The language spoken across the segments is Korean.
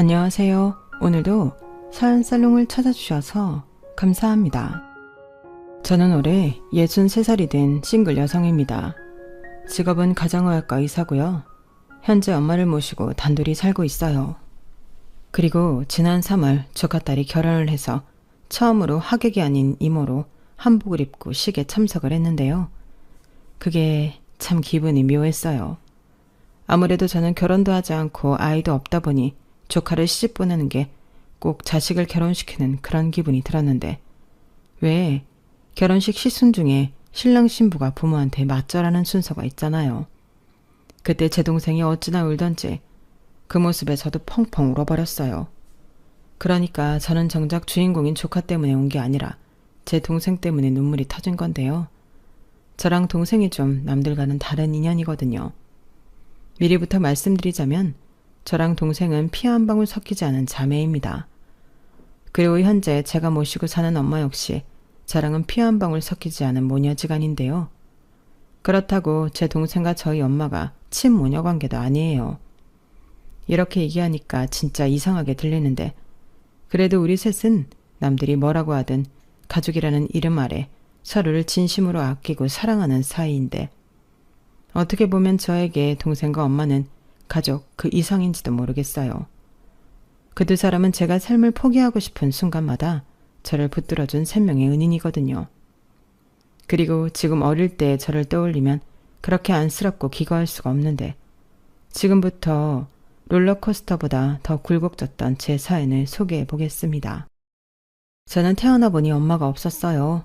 안녕하세요. 오늘도 사연살롱을 찾아주셔서 감사합니다. 저는 올해 63살이 된 싱글 여성입니다. 직업은 가정의학과 의사고요. 현재 엄마를 모시고 단둘이 살고 있어요. 그리고 지난 3월 조카 딸이 결혼을 해서 처음으로 하객이 아닌 이모로 한복을 입고 식에 참석을 했는데요. 그게 참 기분이 묘했어요. 아무래도 저는 결혼도 하지 않고 아이도 없다 보니 조카를 시집 보내는 게 꼭 자식을 결혼시키는 그런 기분이 들었는데 왜 결혼식 시순 중에 신랑 신부가 부모한테 맞절하는 순서가 있잖아요. 그때 제 동생이 어찌나 울던지 그 모습에 저도 펑펑 울어버렸어요. 그러니까 저는 정작 주인공인 조카 때문에 온 게 아니라 제 동생 때문에 눈물이 터진 건데요. 저랑 동생이 좀 남들과는 다른 인연이거든요. 미리부터 말씀드리자면 저랑 동생은 피 한 방울 섞이지 않은 자매입니다. 그리고 현재 제가 모시고 사는 엄마 역시 저랑은 피 한 방울 섞이지 않은 모녀지간인데요. 그렇다고 제 동생과 저희 엄마가 친모녀 관계도 아니에요. 이렇게 얘기하니까 진짜 이상하게 들리는데 그래도 우리 셋은 남들이 뭐라고 하든 가족이라는 이름 아래 서로를 진심으로 아끼고 사랑하는 사이인데 어떻게 보면 저에게 동생과 엄마는 가족 그 이상인지도 모르겠어요. 그 두 사람은 제가 삶을 포기하고 싶은 순간마다 저를 붙들어준 생명의 은인이거든요. 그리고 지금 어릴 때 저를 떠올리면 그렇게 안쓰럽고 기거할 수가 없는데 지금부터 롤러코스터보다 더 굴곡졌던 제 사연을 소개해 보겠습니다. 저는 태어나 보니 엄마가 없었어요.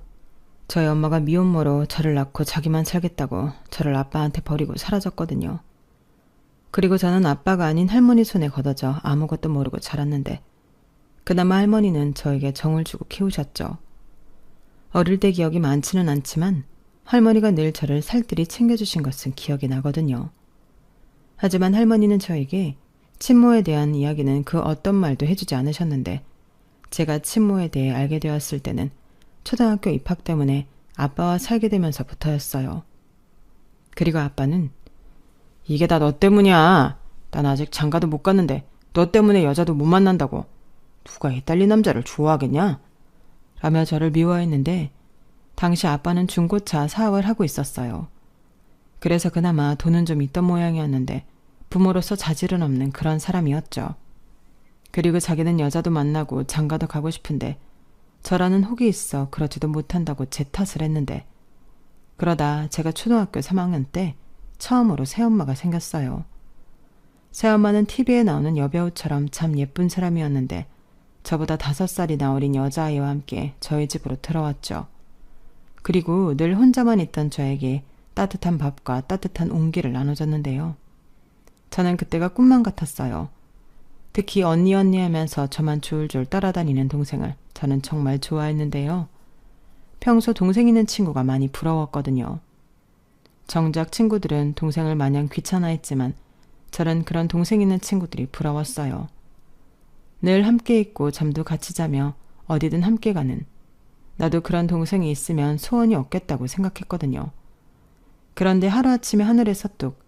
저희 엄마가 미혼모로 저를 낳고 자기만 살겠다고 저를 아빠한테 버리고 사라졌거든요. 그리고 저는 아빠가 아닌 할머니 손에 걷어져 아무것도 모르고 자랐는데 그나마 할머니는 저에게 정을 주고 키우셨죠. 어릴 때 기억이 많지는 않지만 할머니가 늘 저를 살뜰히 챙겨주신 것은 기억이 나거든요. 하지만 할머니는 저에게 친모에 대한 이야기는 그 어떤 말도 해주지 않으셨는데 제가 친모에 대해 알게 되었을 때는 초등학교 입학 때문에 아빠와 살게 되면서부터였어요. 그리고 아빠는 이게 다 너 때문이야. 난 아직 장가도 못 갔는데 너 때문에 여자도 못 만난다고. 누가 애 딸린 남자를 좋아하겠냐? 라며 저를 미워했는데 당시 아빠는 중고차 사업을 하고 있었어요. 그래서 그나마 돈은 좀 있던 모양이었는데 부모로서 자질은 없는 그런 사람이었죠. 그리고 자기는 여자도 만나고 장가도 가고 싶은데 저라는 혹이 있어 그러지도 못한다고 제 탓을 했는데 그러다 제가 초등학교 3학년 때 처음으로 새엄마가 생겼어요. 새엄마는 TV에 나오는 여배우처럼 참 예쁜 사람이었는데 저보다 5살이나 어린 여자아이와 함께 저희 집으로 들어왔죠. 그리고 늘 혼자만 있던 저에게 따뜻한 밥과 따뜻한 온기를 나눠줬는데요. 저는 그때가 꿈만 같았어요. 특히 언니 하면서 저만 졸졸 따라다니는 동생을 저는 정말 좋아했는데요. 평소 동생 있는 친구가 많이 부러웠거든요. 정작 친구들은 동생을 마냥 귀찮아했지만 저는 그런 동생 있는 친구들이 부러웠어요. 늘 함께 있고 잠도 같이 자며 어디든 함께 가는 나도 그런 동생이 있으면 소원이 없겠다고 생각했거든요. 그런데 하루아침에 하늘에서 뚝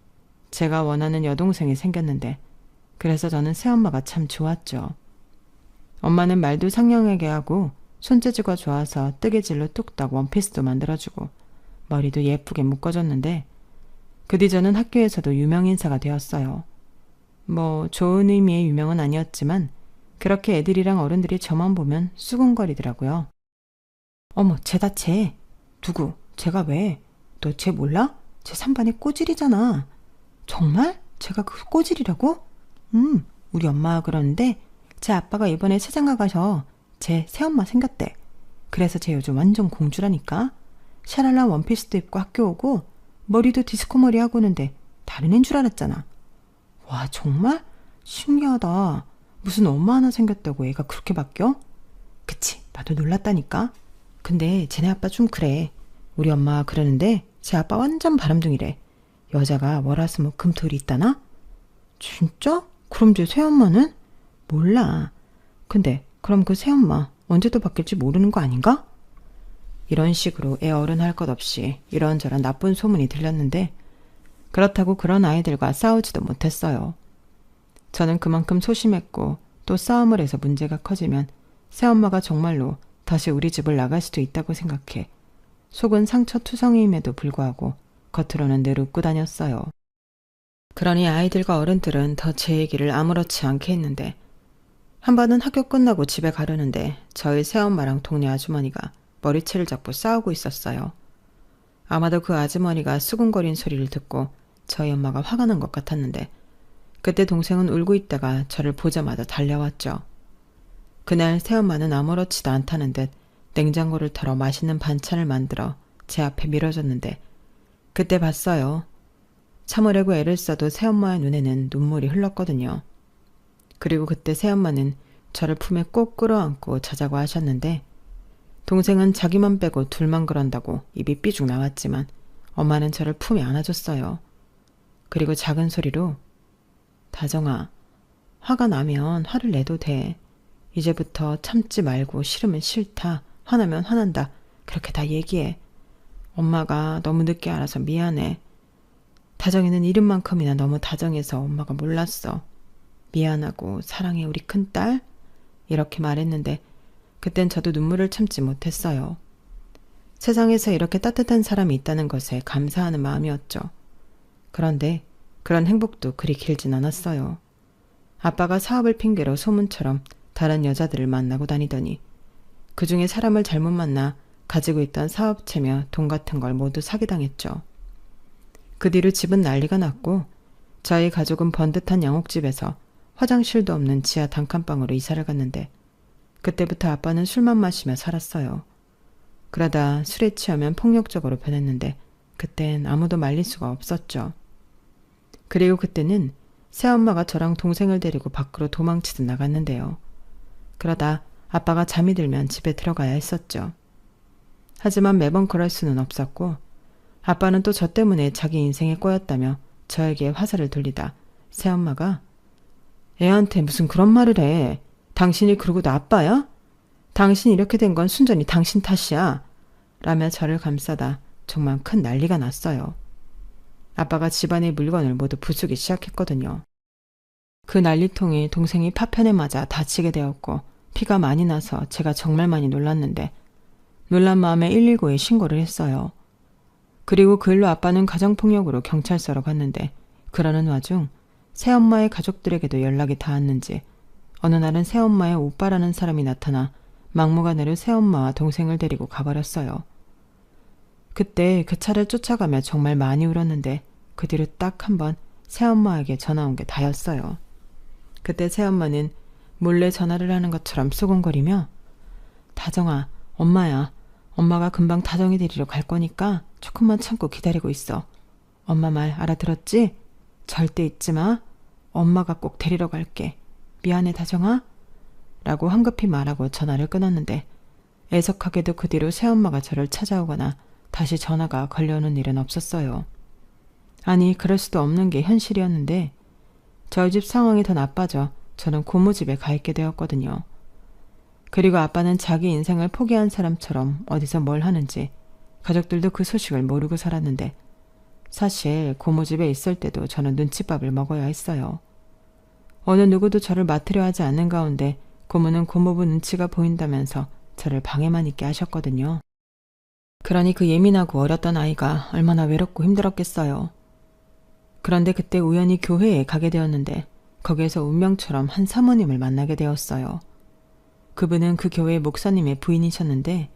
제가 원하는 여동생이 생겼는데 그래서 저는 새엄마가 참 좋았죠. 엄마는 말도 상냥하게 하고 손재주가 좋아서 뜨개질로 뚝딱 원피스도 만들어주고 머리도 예쁘게 묶어줬는데 그 뒤 저는 학교에서도 유명인사가 되었어요. 뭐 좋은 의미의 유명은 아니었지만 그렇게 애들이랑 어른들이 저만 보면 수군거리더라고요. 어머 쟤다 쟤. 누구? 쟤가 왜? 너 쟤 몰라? 쟤 3반의 꼬질이잖아. 정말? 쟤가 그 꼬질이라고? 우리 엄마가 그러는데 쟤 아빠가 이번에 시장가 가서 쟤 새엄마 생겼대. 그래서 쟤 요즘 완전 공주라니까. 샤랄라 원피스도 입고 학교 오고 머리도 디스코 머리 하고 오는데 다른 애인 줄 알았잖아. 와 정말? 신기하다. 무슨 엄마 하나 생겼다고 애가 그렇게 바뀌어? 그치 나도 놀랐다니까. 근데 쟤네 아빠 좀 그래. 우리 엄마가 그러는데 쟤 아빠 완전 바람둥이래. 여자가 월화수목금토일이 있다나? 진짜? 그럼 쟤 새엄마는? 몰라. 근데 그럼 그 새엄마 언제 또 바뀔지 모르는 거 아닌가? 이런 식으로 애 어른 할 것 없이 이런저런 나쁜 소문이 들렸는데 그렇다고 그런 아이들과 싸우지도 못했어요. 저는 그만큼 소심했고 또 싸움을 해서 문제가 커지면 새엄마가 정말로 다시 우리 집을 나갈 수도 있다고 생각해 속은 상처투성이임에도 불구하고 겉으로는 늘 웃고 다녔어요. 그러니 아이들과 어른들은 더 제 얘기를 아무렇지 않게 했는데 한 번은 학교 끝나고 집에 가려는데 저희 새엄마랑 동네 아주머니가 머리채를 잡고 싸우고 있었어요. 아마도 그 아주머니가 수군거린 소리를 듣고 저희 엄마가 화가 난 것 같았는데 그때 동생은 울고 있다가 저를 보자마자 달려왔죠. 그날 새엄마는 아무렇지도 않다는 듯 냉장고를 털어 맛있는 반찬을 만들어 제 앞에 밀어줬는데 그때 봤어요. 참으려고 애를 써도 새엄마의 눈에는 눈물이 흘렀거든요. 그리고 그때 새엄마는 저를 품에 꼭 끌어안고 자자고 하셨는데 동생은 자기만 빼고 둘만 그런다고 입이 삐죽 나왔지만 엄마는 저를 품에 안아줬어요. 그리고 작은 소리로 다정아, 화가 나면 화를 내도 돼. 이제부터 참지 말고 싫으면 싫다, 화나면 화난다. 그렇게 다 얘기해. 엄마가 너무 늦게 알아서 미안해. 다정이는 이름만큼이나 너무 다정해서 엄마가 몰랐어. 미안하고 사랑해 우리 큰딸. 이렇게 말했는데 그땐 저도 눈물을 참지 못했어요. 세상에서 이렇게 따뜻한 사람이 있다는 것에 감사하는 마음이었죠. 그런데 그런 행복도 그리 길진 않았어요. 아빠가 사업을 핑계로 소문처럼 다른 여자들을 만나고 다니더니 그 중에 사람을 잘못 만나 가지고 있던 사업체며 돈 같은 걸 모두 사기당했죠. 그 뒤로 집은 난리가 났고 저희 가족은 번듯한 양옥집에서 화장실도 없는 지하 단칸방으로 이사를 갔는데 그때부터 아빠는 술만 마시며 살았어요. 그러다 술에 취하면 폭력적으로 변했는데 그땐 아무도 말릴 수가 없었죠. 그리고 그때는 새엄마가 저랑 동생을 데리고 밖으로 도망치듯 나갔는데요. 그러다 아빠가 잠이 들면 집에 들어가야 했었죠. 하지만 매번 그럴 수는 없었고 아빠는 또 저 때문에 자기 인생에 꼬였다며 저에게 화살을 돌리다 새엄마가 애한테 무슨 그런 말을 해. 당신이 그러고도 아빠야? 당신이 이렇게 된 건 순전히 당신 탓이야. 라며 저를 감싸다 정말 큰 난리가 났어요. 아빠가 집안의 물건을 모두 부수기 시작했거든요. 그 난리통에 동생이 파편에 맞아 다치게 되었고 피가 많이 나서 제가 정말 많이 놀랐는데 놀란 마음에 119에 신고를 했어요. 그리고 그 일로 아빠는 가정폭력으로 경찰서로 갔는데 그러는 와중 새엄마의 가족들에게도 연락이 닿았는지 어느 날은 새엄마의 오빠라는 사람이 나타나 막무가내로 새엄마와 동생을 데리고 가버렸어요. 그때 그 차를 쫓아가며 정말 많이 울었는데 그 뒤로 딱 한 번 새엄마에게 전화 온 게 다였어요. 그때 새엄마는 몰래 전화를 하는 것처럼 수군거리며 다정아, 엄마야. 엄마가 금방 다정이 데리러 갈 거니까 조금만 참고 기다리고 있어. 엄마 말 알아들었지? 절대 잊지 마. 엄마가 꼭 데리러 갈게. 미안해 다정아? 라고 황급히 말하고 전화를 끊었는데 애석하게도 그 뒤로 새엄마가 저를 찾아오거나 다시 전화가 걸려오는 일은 없었어요. 아니 그럴 수도 없는 게 현실이었는데 저희 집 상황이 더 나빠져 저는 고모집에 가 있게 되었거든요. 그리고 아빠는 자기 인생을 포기한 사람처럼 어디서 뭘 하는지 가족들도 그 소식을 모르고 살았는데 사실 고모집에 있을 때도 저는 눈칫밥을 먹어야 했어요. 어느 누구도 저를 맡으려 하지 않는 가운데 고모는 고모부 눈치가 보인다면서 저를 방에만 있게 하셨거든요. 그러니 그 예민하고 어렸던 아이가 얼마나 외롭고 힘들었겠어요. 그런데 그때 우연히 교회에 가게 되었는데 거기에서 운명처럼 한 사모님을 만나게 되었어요. 그분은 그 교회 목사님의 부인이셨는데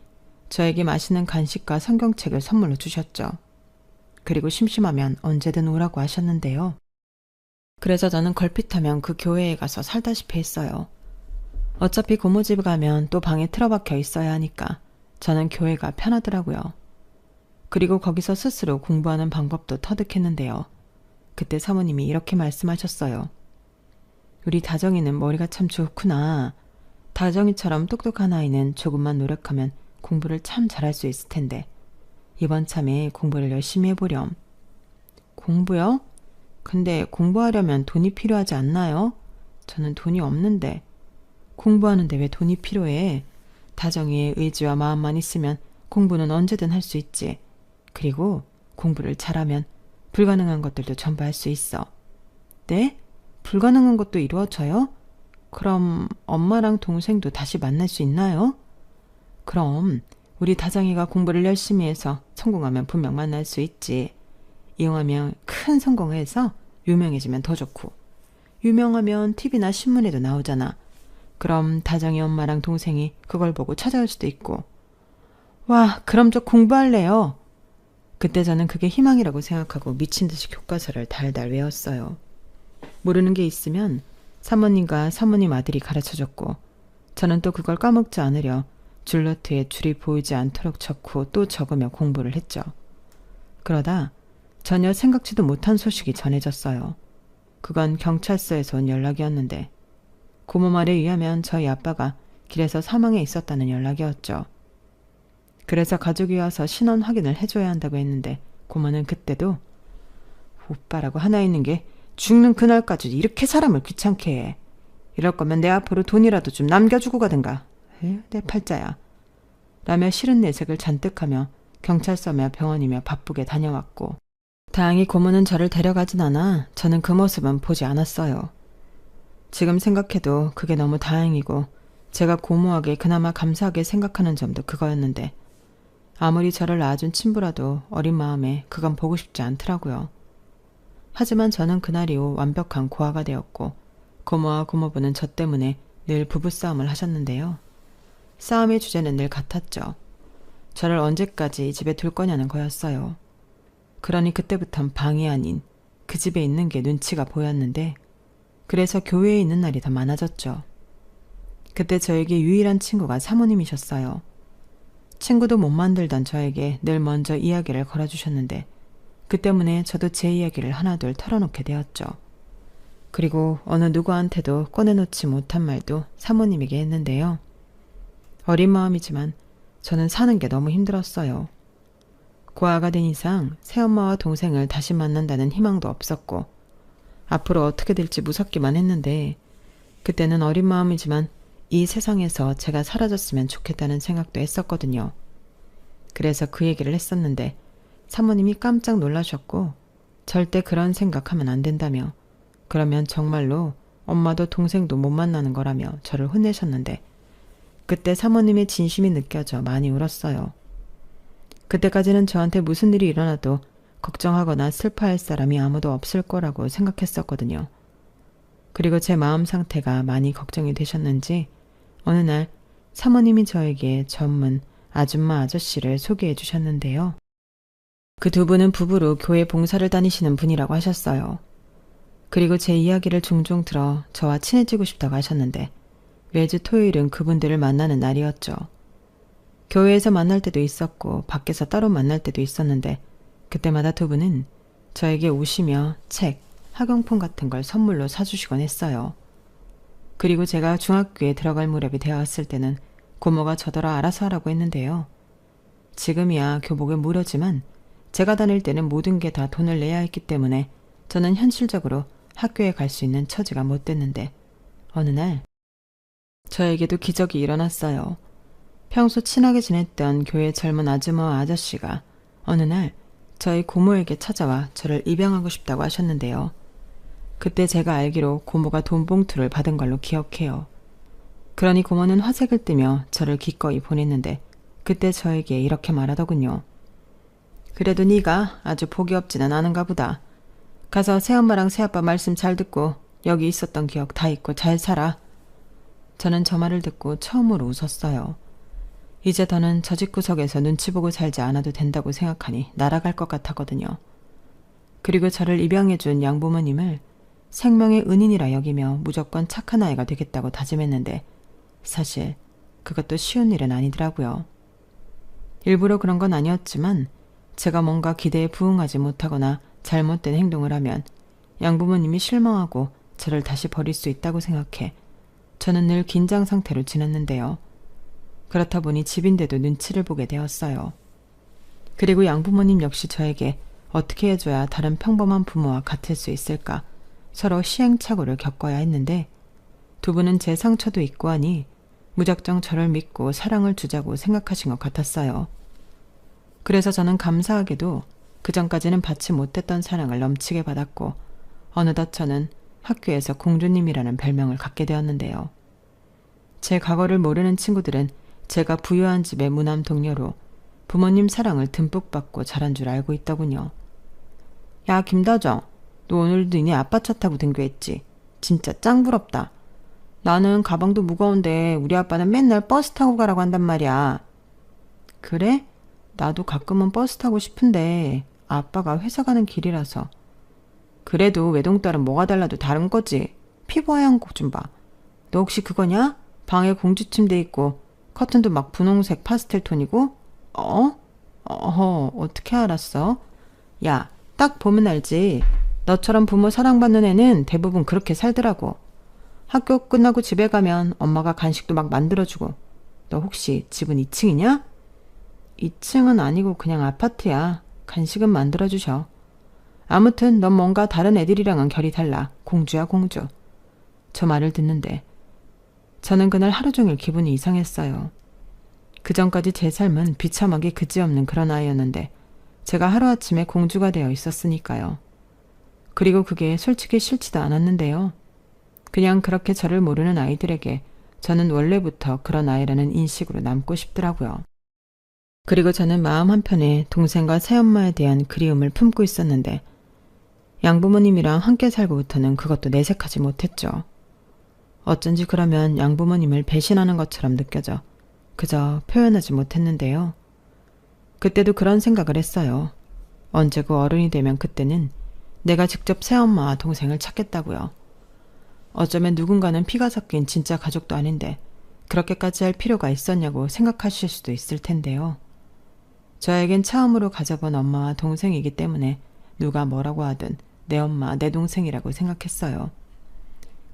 저에게 맛있는 간식과 성경책을 선물로 주셨죠. 그리고 심심하면 언제든 오라고 하셨는데요. 그래서 저는 걸핏하면 그 교회에 가서 살다시피 했어요. 어차피 고모집에 가면 또 방에 틀어박혀 있어야 하니까 저는 교회가 편하더라고요. 그리고 거기서 스스로 공부하는 방법도 터득했는데요. 그때 사모님이 이렇게 말씀하셨어요. 우리 다정이는 머리가 참 좋구나. 다정이처럼 똑똑한 아이는 조금만 노력하면 공부를 참 잘할 수 있을 텐데 이번 참에 공부를 열심히 해보렴. 공부요? 근데 공부하려면 돈이 필요하지 않나요? 저는 돈이 없는데. 공부하는데 왜 돈이 필요해? 다정이의 의지와 마음만 있으면 공부는 언제든 할 수 있지. 그리고 공부를 잘하면 불가능한 것들도 전부 할 수 있어. 네? 불가능한 것도 이루어져요? 그럼 엄마랑 동생도 다시 만날 수 있나요? 그럼 우리 다정이가 공부를 열심히 해서 성공하면 분명 만날 수 있지. 이용하면 큰 성공을 해서 유명해지면 더 좋고, 유명하면 TV나 신문에도 나오잖아. 그럼 다정이 엄마랑 동생이 그걸 보고 찾아올 수도 있고. 와, 그럼 저 공부할래요. 그때 저는 그게 희망이라고 생각하고 미친 듯이 교과서를 달달 외웠어요. 모르는 게 있으면 사모님과 사모님 아들이 가르쳐줬고, 저는 또 그걸 까먹지 않으려 줄노트에 줄이 보이지 않도록 적고 또 적으며 공부를 했죠. 그러다 전혀 생각지도 못한 소식이 전해졌어요. 그건 경찰서에서 온 연락이었는데, 고모 말에 의하면 저희 아빠가 길에서 사망해 있었다는 연락이었죠. 그래서 가족이 와서 신원 확인을 해줘야 한다고 했는데, 고모는 그때도 오빠라고 하나 있는 게 죽는 그날까지 이렇게 사람을 귀찮게 해. 이럴 거면 내 앞으로 돈이라도 좀 남겨주고 가든가. 에휴, 내 팔자야. 라며 싫은 내색을 잔뜩 하며 경찰서며 병원이며 바쁘게 다녀왔고, 다행히 고모는 저를 데려가진 않아 저는 그 모습은 보지 않았어요. 지금 생각해도 그게 너무 다행이고, 제가 고모에게 그나마 감사하게 생각하는 점도 그거였는데, 아무리 저를 낳아준 친부라도 어린 마음에 그건 보고 싶지 않더라고요. 하지만 저는 그날 이후 완벽한 고아가 되었고, 고모와 고모부는 저 때문에 늘 부부싸움을 하셨는데요. 싸움의 주제는 늘 같았죠. 저를 언제까지 이 집에 둘 거냐는 거였어요. 그러니 그때부턴 방이 아닌 그 집에 있는 게 눈치가 보였는데, 그래서 교회에 있는 날이 더 많아졌죠. 그때 저에게 유일한 친구가 사모님이셨어요. 친구도 못 만들던 저에게 늘 먼저 이야기를 걸어주셨는데, 그 때문에 저도 제 이야기를 하나둘 털어놓게 되었죠. 그리고 어느 누구한테도 꺼내놓지 못한 말도 사모님에게 했는데요. 어린 마음이지만 저는 사는 게 너무 힘들었어요. 고아가 된 이상 새엄마와 동생을 다시 만난다는 희망도 없었고, 앞으로 어떻게 될지 무섭기만 했는데, 그때는 어린 마음이지만 이 세상에서 제가 사라졌으면 좋겠다는 생각도 했었거든요. 그래서 그 얘기를 했었는데 사모님이 깜짝 놀라셨고, 절대 그런 생각하면 안 된다며, 그러면 정말로 엄마도 동생도 못 만나는 거라며 저를 혼내셨는데, 그때 사모님의 진심이 느껴져 많이 울었어요. 그때까지는 저한테 무슨 일이 일어나도 걱정하거나 슬퍼할 사람이 아무도 없을 거라고 생각했었거든요. 그리고 제 마음 상태가 많이 걱정이 되셨는지 어느 날 사모님이 저에게 전문 아줌마 아저씨를 소개해 주셨는데요. 그 두 분은 부부로 교회 봉사를 다니시는 분이라고 하셨어요. 그리고 제 이야기를 종종 들어 저와 친해지고 싶다고 하셨는데, 매주 토요일은 그분들을 만나는 날이었죠. 교회에서 만날 때도 있었고 밖에서 따로 만날 때도 있었는데, 그때마다 두 분은 저에게 오시며 책, 학용품 같은 걸 선물로 사주시곤 했어요. 그리고 제가 중학교에 들어갈 무렵이 되었을 때는 고모가 저더러 알아서 하라고 했는데요. 지금이야 교복에 무료지만 제가 다닐 때는 모든 게 다 돈을 내야 했기 때문에 저는 현실적으로 학교에 갈 수 있는 처지가 못 됐는데, 어느 날 저에게도 기적이 일어났어요. 평소 친하게 지냈던 교회 젊은 아줌마와 아저씨가 어느 날 저희 고모에게 찾아와 저를 입양하고 싶다고 하셨는데요. 그때 제가 알기로 고모가 돈 봉투를 받은 걸로 기억해요. 그러니 고모는 화색을 띠며 저를 기꺼이 보냈는데, 그때 저에게 이렇게 말하더군요. 그래도 네가 아주 복이 없지는 않은가 보다. 가서 새엄마랑 새아빠 말씀 잘 듣고 여기 있었던 기억 다 잊고 잘 살아. 저는 저 말을 듣고 처음으로 웃었어요. 이제 더는 저 집구석에서 눈치 보고 살지 않아도 된다고 생각하니 날아갈 것 같았거든요. 그리고 저를 입양해준 양부모님을 생명의 은인이라 여기며 무조건 착한 아이가 되겠다고 다짐했는데, 사실 그것도 쉬운 일은 아니더라고요. 일부러 그런 건 아니었지만 제가 뭔가 기대에 부응하지 못하거나 잘못된 행동을 하면 양부모님이 실망하고 저를 다시 버릴 수 있다고 생각해 저는 늘 긴장 상태로 지냈는데요. 그렇다 보니 집인데도 눈치를 보게 되었어요. 그리고 양부모님 역시 저에게 어떻게 해줘야 다른 평범한 부모와 같을 수 있을까 서로 시행착오를 겪어야 했는데, 두 분은 제 상처도 있고 하니 무작정 저를 믿고 사랑을 주자고 생각하신 것 같았어요. 그래서 저는 감사하게도 그전까지는 받지 못했던 사랑을 넘치게 받았고, 어느덧 저는 학교에서 공주님이라는 별명을 갖게 되었는데요. 제 과거를 모르는 친구들은 제가 부유한 집의 무남 동료로 부모님 사랑을 듬뿍 받고 자란 줄 알고 있더군요. 야, 김다정, 너 오늘도 니네 아빠 차 타고 등교했지? 진짜 짱 부럽다. 나는 가방도 무거운데 우리 아빠는 맨날 버스 타고 가라고 한단 말이야. 그래? 나도 가끔은 버스 타고 싶은데 아빠가 회사 가는 길이라서. 그래도 외동딸은 뭐가 달라도 다른 거지. 피부 하얀 거 좀 봐. 너 혹시 그거냐? 방에 공주 침대 있고 커튼도 막 분홍색 파스텔 톤이고? 어떻게 알았어? 야, 딱 보면 알지. 너처럼 부모 사랑받는 애는 대부분 그렇게 살더라고. 학교 끝나고 집에 가면 엄마가 간식도 막 만들어주고. 너 혹시 집은 2층이냐? 2층은 아니고 그냥 아파트야. 간식은 만들어주셔. 아무튼 넌 뭔가 다른 애들이랑은 결이 달라. 공주야, 공주. 저 말을 듣는데 저는 그날 하루 종일 기분이 이상했어요. 그전까지 제 삶은 비참하게 그지없는 그런 아이였는데 제가 하루아침에 공주가 되어 있었으니까요. 그리고 그게 솔직히 싫지도 않았는데요. 그냥 그렇게 저를 모르는 아이들에게 저는 원래부터 그런 아이라는 인식으로 남고 싶더라고요. 그리고 저는 마음 한편에 동생과 새엄마에 대한 그리움을 품고 있었는데 양부모님이랑 함께 살고부터는 그것도 내색하지 못했죠. 어쩐지 그러면 양부모님을 배신하는 것처럼 느껴져 그저 표현하지 못했는데요. 그때도 그런 생각을 했어요. 언제고 어른이 되면 그때는 내가 직접 새엄마와 동생을 찾겠다고요. 어쩌면 누군가는 피가 섞인 진짜 가족도 아닌데 그렇게까지 할 필요가 있었냐고 생각하실 수도 있을 텐데요. 저에겐 처음으로 가져본 엄마와 동생이기 때문에 누가 뭐라고 하든 내 엄마, 내 동생이라고 생각했어요.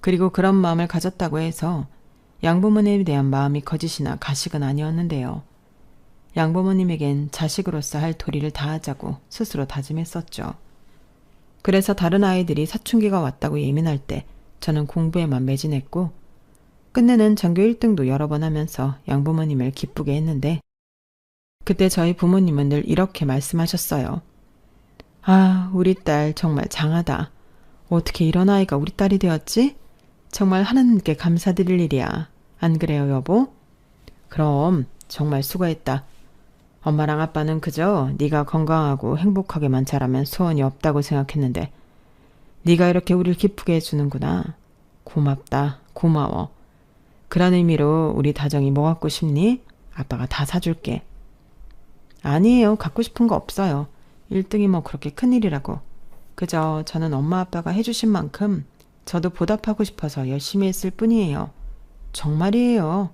그리고 그런 마음을 가졌다고 해서 양부모님에 대한 마음이 거짓이나 가식은 아니었는데요. 양부모님에겐 자식으로서 할 도리를 다하자고 스스로 다짐했었죠. 그래서 다른 아이들이 사춘기가 왔다고 예민할 때 저는 공부에만 매진했고 끝내는 전교 1등도 여러 번 하면서 양부모님을 기쁘게 했는데 그때 저희 부모님은 늘 이렇게 말씀하셨어요. 아, 우리 딸 정말 장하다. 어떻게 이런 아이가 우리 딸이 되었지? 정말 하나님께 감사드릴 일이야. 안 그래요, 여보? 그럼 정말 수고했다. 엄마랑 아빠는 그저 네가 건강하고 행복하게만 자라면 소원이 없다고 생각했는데 네가 이렇게 우릴 기쁘게 해주는구나. 고맙다. 고마워. 그런 의미로 우리 다정이 뭐 갖고 싶니? 아빠가 다 사줄게. 아니에요. 갖고 싶은 거 없어요. 1등이 뭐 그렇게 큰일이라고. 그저 저는 엄마 아빠가 해주신 만큼 저도 보답하고 싶어서 열심히 했을 뿐이에요. 정말이에요.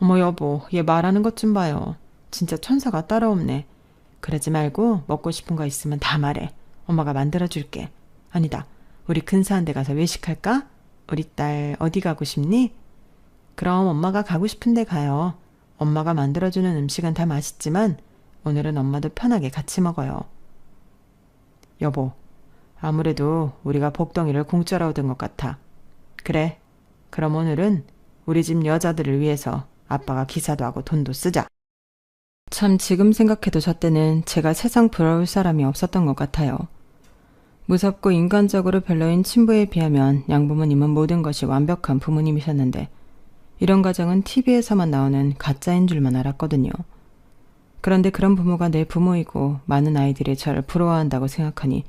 어머 여보, 얘 말하는 것 좀 봐요. 진짜 천사가 따로 없네. 그러지 말고 먹고 싶은 거 있으면 다 말해. 엄마가 만들어줄게. 아니다. 우리 근사한 데 가서 외식할까? 우리 딸 어디 가고 싶니? 그럼 엄마가 가고 싶은 데 가요. 엄마가 만들어주는 음식은 다 맛있지만 오늘은 엄마도 편하게 같이 먹어요. 여보, 아무래도 우리가 복덩이를 공짜로 얻은 것 같아. 그래, 그럼 오늘은 우리 집 여자들을 위해서 아빠가 기사도 하고 돈도 쓰자. 참 지금 생각해도 저 때는 제가 세상 부러울 사람이 없었던 것 같아요. 무섭고 인간적으로 별로인 친부에 비하면 양부모님은 모든 것이 완벽한 부모님이셨는데 이런 가정은 TV에서만 나오는 가짜인 줄만 알았거든요. 그런데 그런 부모가 내 부모이고 많은 아이들이 저를 부러워한다고 생각하니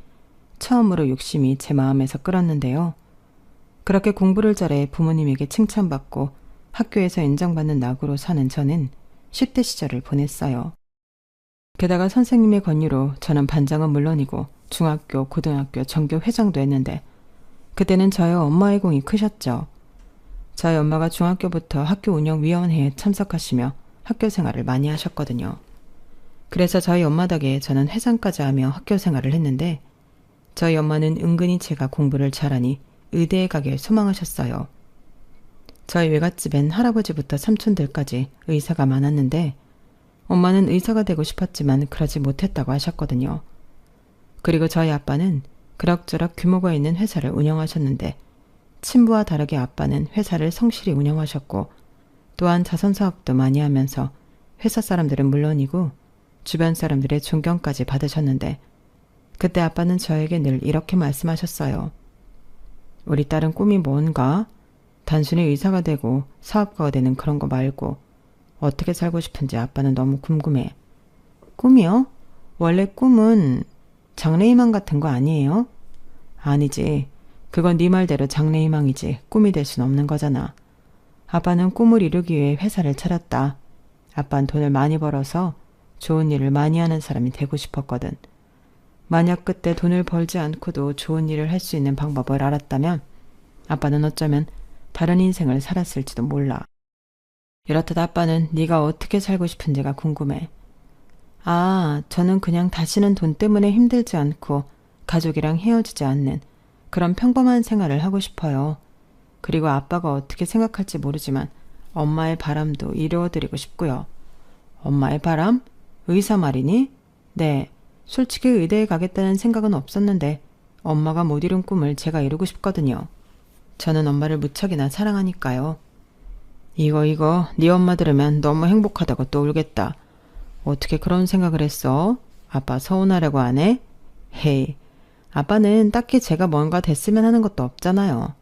처음으로 욕심이 제 마음에서 끓었는데요. 그렇게 공부를 잘해 부모님에게 칭찬받고 학교에서 인정받는 낙으로 사는 저는 10대 시절을 보냈어요. 게다가 선생님의 권유로 저는 반장은 물론이고 중학교, 고등학교, 전교 회장도 했는데 그때는 저희 엄마의 공이 크셨죠. 저희 엄마가 중학교부터 학교 운영위원회에 참석하시며 학교 생활을 많이 하셨거든요. 그래서 저희 엄마 덕에 저는 회장까지 하며 학교 생활을 했는데 저희 엄마는 은근히 제가 공부를 잘하니 의대에 가길 소망하셨어요. 저희 외갓집엔 할아버지부터 삼촌들까지 의사가 많았는데 엄마는 의사가 되고 싶었지만 그러지 못했다고 하셨거든요. 그리고 저희 아빠는 그럭저럭 규모가 있는 회사를 운영하셨는데 친부와 다르게 아빠는 회사를 성실히 운영하셨고 또한 자선사업도 많이 하면서 회사 사람들은 물론이고 주변 사람들의 존경까지 받으셨는데 그때 아빠는 저에게 늘 이렇게 말씀하셨어요. 우리 딸은 꿈이 뭔가? 단순히 의사가 되고 사업가가 되는 그런 거 말고 어떻게 살고 싶은지 아빠는 너무 궁금해. 꿈이요? 원래 꿈은 장래희망 같은 거 아니에요? 아니지. 그건 네 말대로 장래희망이지 꿈이 될 순 없는 거잖아. 아빠는 꿈을 이루기 위해 회사를 차렸다. 아빠는 돈을 많이 벌어서 좋은 일을 많이 하는 사람이 되고 싶었거든. 만약 그때 돈을 벌지 않고도 좋은 일을 할 수 있는 방법을 알았다면 아빠는 어쩌면 다른 인생을 살았을지도 몰라. 이렇듯 아빠는 네가 어떻게 살고 싶은지가 궁금해. 아, 저는 그냥 다시는 돈 때문에 힘들지 않고 가족이랑 헤어지지 않는 그런 평범한 생활을 하고 싶어요. 그리고 아빠가 어떻게 생각할지 모르지만 엄마의 바람도 이루어드리고 싶고요. 엄마의 바람? 의사 말이니? 네, 솔직히 의대에 가겠다는 생각은 없었는데 엄마가 못 이룬 꿈을 제가 이루고 싶거든요. 저는 엄마를 무척이나 사랑하니까요. 이거 네 엄마 들으면 너무 행복하다고 또 울겠다. 어떻게 그런 생각을 했어? 아빠 서운하려고 안 해? 헤이, 아빠는 딱히 제가 뭔가 됐으면 하는 것도 없잖아요.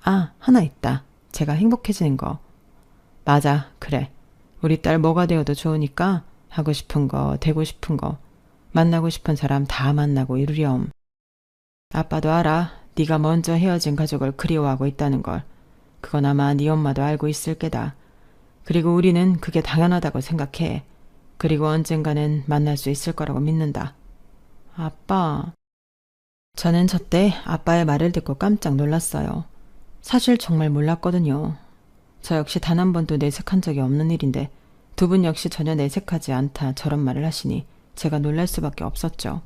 아, 하나 있다. 제가 행복해지는 거. 맞아, 그래. 우리 딸 뭐가 되어도 좋으니까 하고 싶은 거, 되고 싶은 거, 만나고 싶은 사람 다 만나고 이루렴. 아빠도 알아. 네가 먼저 헤어진 가족을 그리워하고 있다는 걸. 그건 아마 네 엄마도 알고 있을 게다. 그리고 우리는 그게 당연하다고 생각해. 그리고 언젠가는 만날 수 있을 거라고 믿는다. 아빠. 저는 저때 아빠의 말을 듣고 깜짝 놀랐어요. 사실 정말 몰랐거든요. 저 역시 단 한 번도 내색한 적이 없는 일인데 두 분 역시 전혀 내색하지 않다 저런 말을 하시니 제가 놀랄 수밖에 없었죠.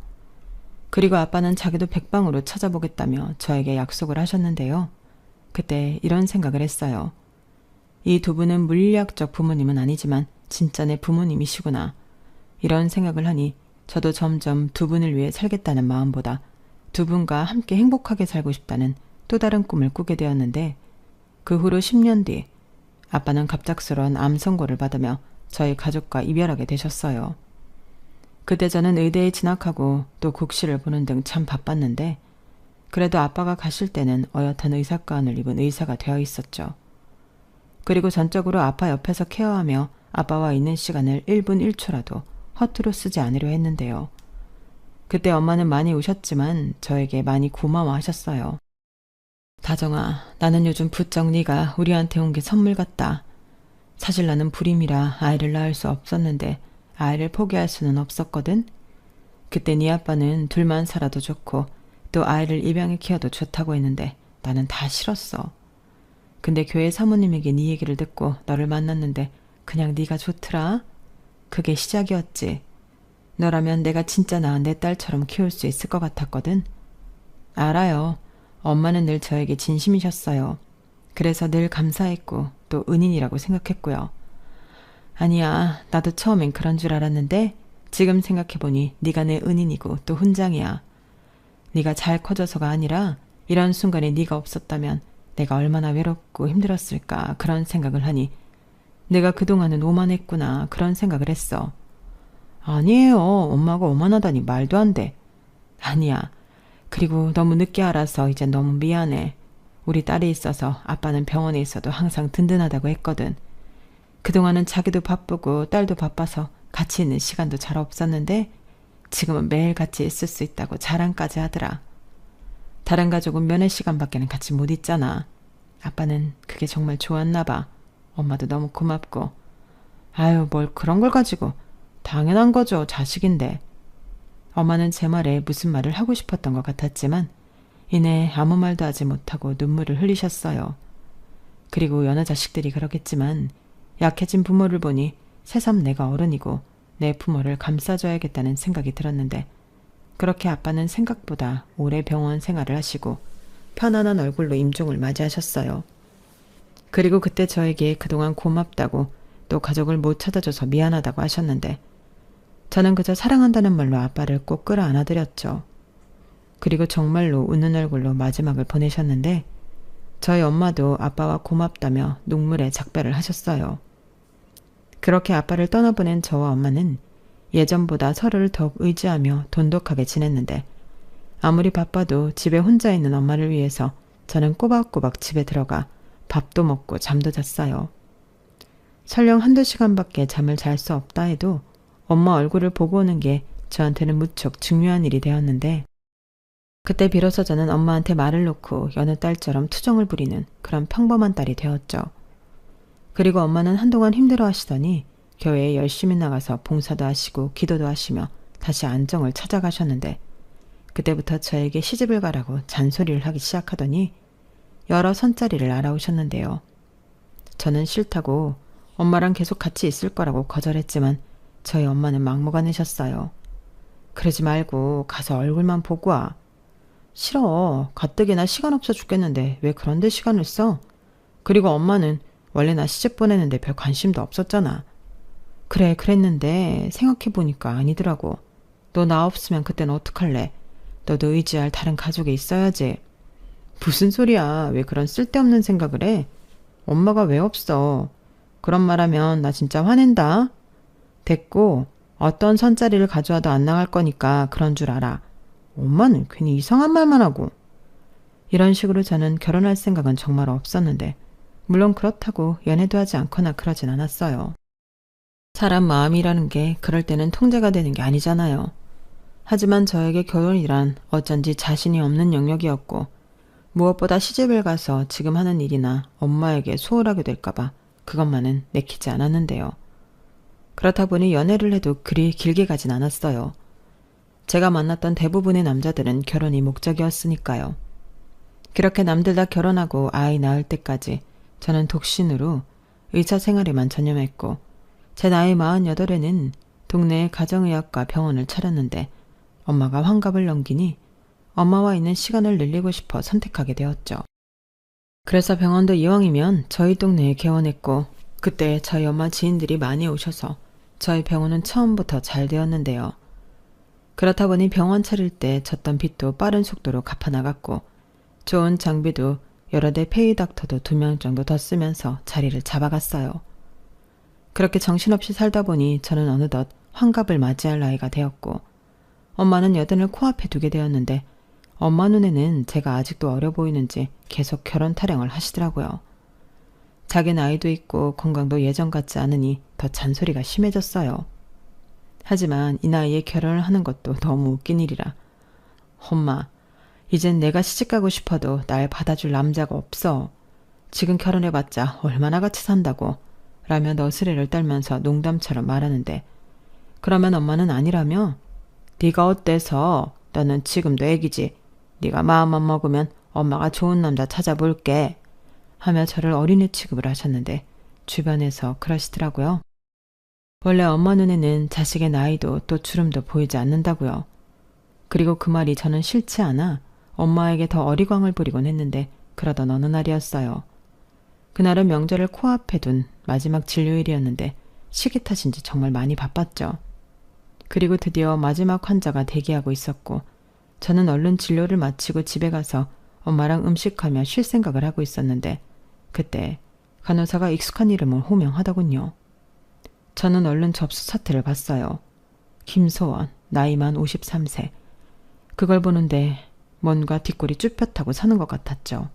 그리고 아빠는 자기도 백방으로 찾아보겠다며 저에게 약속을 하셨는데요. 그때 이런 생각을 했어요. 이 두 분은 물리학적 부모님은 아니지만 진짜 내 부모님이시구나. 이런 생각을 하니 저도 점점 두 분을 위해 살겠다는 마음보다 두 분과 함께 행복하게 살고 싶다는 또 다른 꿈을 꾸게 되었는데 그 후로 10년 뒤 아빠는 갑작스러운 암 선고를 받으며 저희 가족과 이별하게 되셨어요. 그때 저는 의대에 진학하고 또 국시를 보는 등 참 바빴는데 그래도 아빠가 가실 때는 어엿한 의사가운을 입은 의사가 되어 있었죠. 그리고 전적으로 아빠 옆에서 케어하며 아빠와 있는 시간을 1분 1초라도 허투루 쓰지 않으려 했는데요. 그때 엄마는 많이 우셨지만 저에게 많이 고마워하셨어요. 다정아, 나는 요즘 부쩍 네가 우리한테 온 게 선물 같다. 사실 나는 불임이라 아이를 낳을 수 없었는데 아이를 포기할 수는 없었거든. 그때 네 아빠는 둘만 살아도 좋고 또 아이를 입양해 키워도 좋다고 했는데 나는 다 싫었어. 근데 교회 사모님에게 네 얘기를 듣고 너를 만났는데 그냥 네가 좋더라. 그게 시작이었지. 너라면 내가 진짜 낳은 내 딸처럼 키울 수 있을 것 같았거든. 알아요. 엄마는 늘 저에게 진심이셨어요. 그래서 늘 감사했고 또 은인이라고 생각했고요. 아니야, 나도 처음엔 그런 줄 알았는데 지금 생각해보니 네가 내 은인이고 또 훈장이야. 네가 잘 커져서가 아니라 이런 순간에 네가 없었다면 내가 얼마나 외롭고 힘들었을까 그런 생각을 하니 내가 그동안은 오만했구나 그런 생각을 했어. 아니에요. 엄마가 오만하다니 말도 안 돼. 아니야. 그리고 너무 늦게 알아서 이제 너무 미안해. 우리 딸이 있어서 아빠는 병원에 있어도 항상 든든하다고 했거든. 그동안은 자기도 바쁘고 딸도 바빠서 같이 있는 시간도 잘 없었는데 지금은 매일 같이 있을 수 있다고 자랑까지 하더라. 다른 가족은 면회 시간밖에는 같이 못 있잖아. 아빠는 그게 정말 좋았나 봐. 엄마도 너무 고맙고. 아유, 뭘 그런 걸 가지고. 당연한 거죠. 자식인데. 엄마는 제 말에 무슨 말을 하고 싶었던 것 같았지만 이내 아무 말도 하지 못하고 눈물을 흘리셨어요. 그리고 여느 자식들이 그러겠지만 약해진 부모를 보니 새삼 내가 어른이고 내 부모를 감싸줘야겠다는 생각이 들었는데 그렇게 아빠는 생각보다 오래 병원 생활을 하시고 편안한 얼굴로 임종을 맞이하셨어요. 그리고 그때 저에게 그동안 고맙다고 또 가족을 못 찾아줘서 미안하다고 하셨는데 저는 그저 사랑한다는 말로 아빠를 꼭 끌어안아드렸죠. 그리고 정말로 웃는 얼굴로 마지막을 보내셨는데 저희 엄마도 아빠와 고맙다며 눈물에 작별을 하셨어요. 그렇게 아빠를 떠나보낸 저와 엄마는 예전보다 서로를 더욱 의지하며 돈독하게 지냈는데 아무리 바빠도 집에 혼자 있는 엄마를 위해서 저는 꼬박꼬박 집에 들어가 밥도 먹고 잠도 잤어요. 설령 한두 시간밖에 잠을 잘 수 없다 해도 엄마 얼굴을 보고 오는 게 저한테는 무척 중요한 일이 되었는데 그때 비로소 저는 엄마한테 말을 놓고 여느 딸처럼 투정을 부리는 그런 평범한 딸이 되었죠. 그리고 엄마는 한동안 힘들어 하시더니 교회에 열심히 나가서 봉사도 하시고 기도도 하시며 다시 안정을 찾아가셨는데 그때부터 저에게 시집을 가라고 잔소리를 하기 시작하더니 여러 선자리를 알아오셨는데요. 저는 싫다고 엄마랑 계속 같이 있을 거라고 거절했지만 저희 엄마는 막무가내셨어요. 그러지 말고 가서 얼굴만 보고 와. 싫어. 가뜩이나 시간 없어 죽겠는데 왜 그런데 시간을 써? 그리고 엄마는 원래 나 시집 보내는데 별 관심도 없었잖아. 그래, 그랬는데 생각해보니까 아니더라고. 너 나 없으면 그땐 어떡할래? 너도 의지할 다른 가족이 있어야지. 무슨 소리야. 왜 그런 쓸데없는 생각을 해? 엄마가 왜 없어? 그런 말하면 나 진짜 화낸다. 됐고 어떤 선자리를 가져와도 안 나갈 거니까 그런 줄 알아. 엄마는 괜히 이상한 말만 하고. 이런 식으로 저는 결혼할 생각은 정말 없었는데 물론 그렇다고 연애도 하지 않거나 그러진 않았어요. 사람 마음이라는 게 그럴 때는 통제가 되는 게 아니잖아요. 하지만 저에게 결혼이란 어쩐지 자신이 없는 영역이었고 무엇보다 시집을 가서 지금 하는 일이나 엄마에게 소홀하게 될까봐 그것만은 내키지 않았는데요. 그렇다 보니 연애를 해도 그리 길게 가진 않았어요. 제가 만났던 대부분의 남자들은 결혼이 목적이었으니까요. 그렇게 남들 다 결혼하고 아이 낳을 때까지 저는 독신으로 의사 생활에만 전념했고 제 나이 48에는 동네에 가정의학과 병원을 차렸는데 엄마가 환갑을 넘기니 엄마와 있는 시간을 늘리고 싶어 선택하게 되었죠. 그래서 병원도 이왕이면 저희 동네에 개원했고 그때 저희 엄마 지인들이 많이 오셔서 저희 병원은 처음부터 잘 되었는데요. 그렇다 보니 병원 차릴 때 졌던 빚도 빠른 속도로 갚아나갔고 좋은 장비도 여러 대 페이 닥터도 2명 정도 더 쓰면서 자리를 잡아갔어요. 그렇게 정신없이 살다 보니 저는 어느덧 환갑을 맞이할 나이가 되었고 엄마는 여든을 코앞에 두게 되었는데 엄마 눈에는 제가 아직도 어려 보이는지 계속 결혼 타령을 하시더라고요. 자기 나이도 있고 건강도 예전 같지 않으니 더 잔소리가 심해졌어요. 하지만 이 나이에 결혼을 하는 것도 너무 웃긴 일이라 엄마, 이젠 내가 시집가고 싶어도 날 받아줄 남자가 없어. 지금 결혼해봤자 얼마나 같이 산다고 라며 너스레를 떨면서 농담처럼 말하는데 그러면 엄마는 아니라며 네가 어때서? 너는 지금도 애기지. 네가 마음만 먹으면 엄마가 좋은 남자 찾아볼게 하며 저를 어린애 취급을 하셨는데 주변에서 그러시더라고요. 원래 엄마 눈에는 자식의 나이도 또 주름도 보이지 않는다고요. 그리고 그 말이 저는 싫지 않아 엄마에게 더 어리광을 부리곤 했는데 그러던 어느 날이었어요. 그날은 명절을 코앞에 둔 마지막 진료일이었는데 시기 탓인지 정말 많이 바빴죠. 그리고 드디어 마지막 환자가 대기하고 있었고 저는 얼른 진료를 마치고 집에 가서 엄마랑 음식하며 쉴 생각을 하고 있었는데 그때 간호사가 익숙한 이름을 호명하더군요. 저는 얼른 접수 사태를 봤어요. 김소원, 나이만 53세. 그걸 보는데 뭔가 뒷골이 쭈뼛하고 사는 것 같았죠.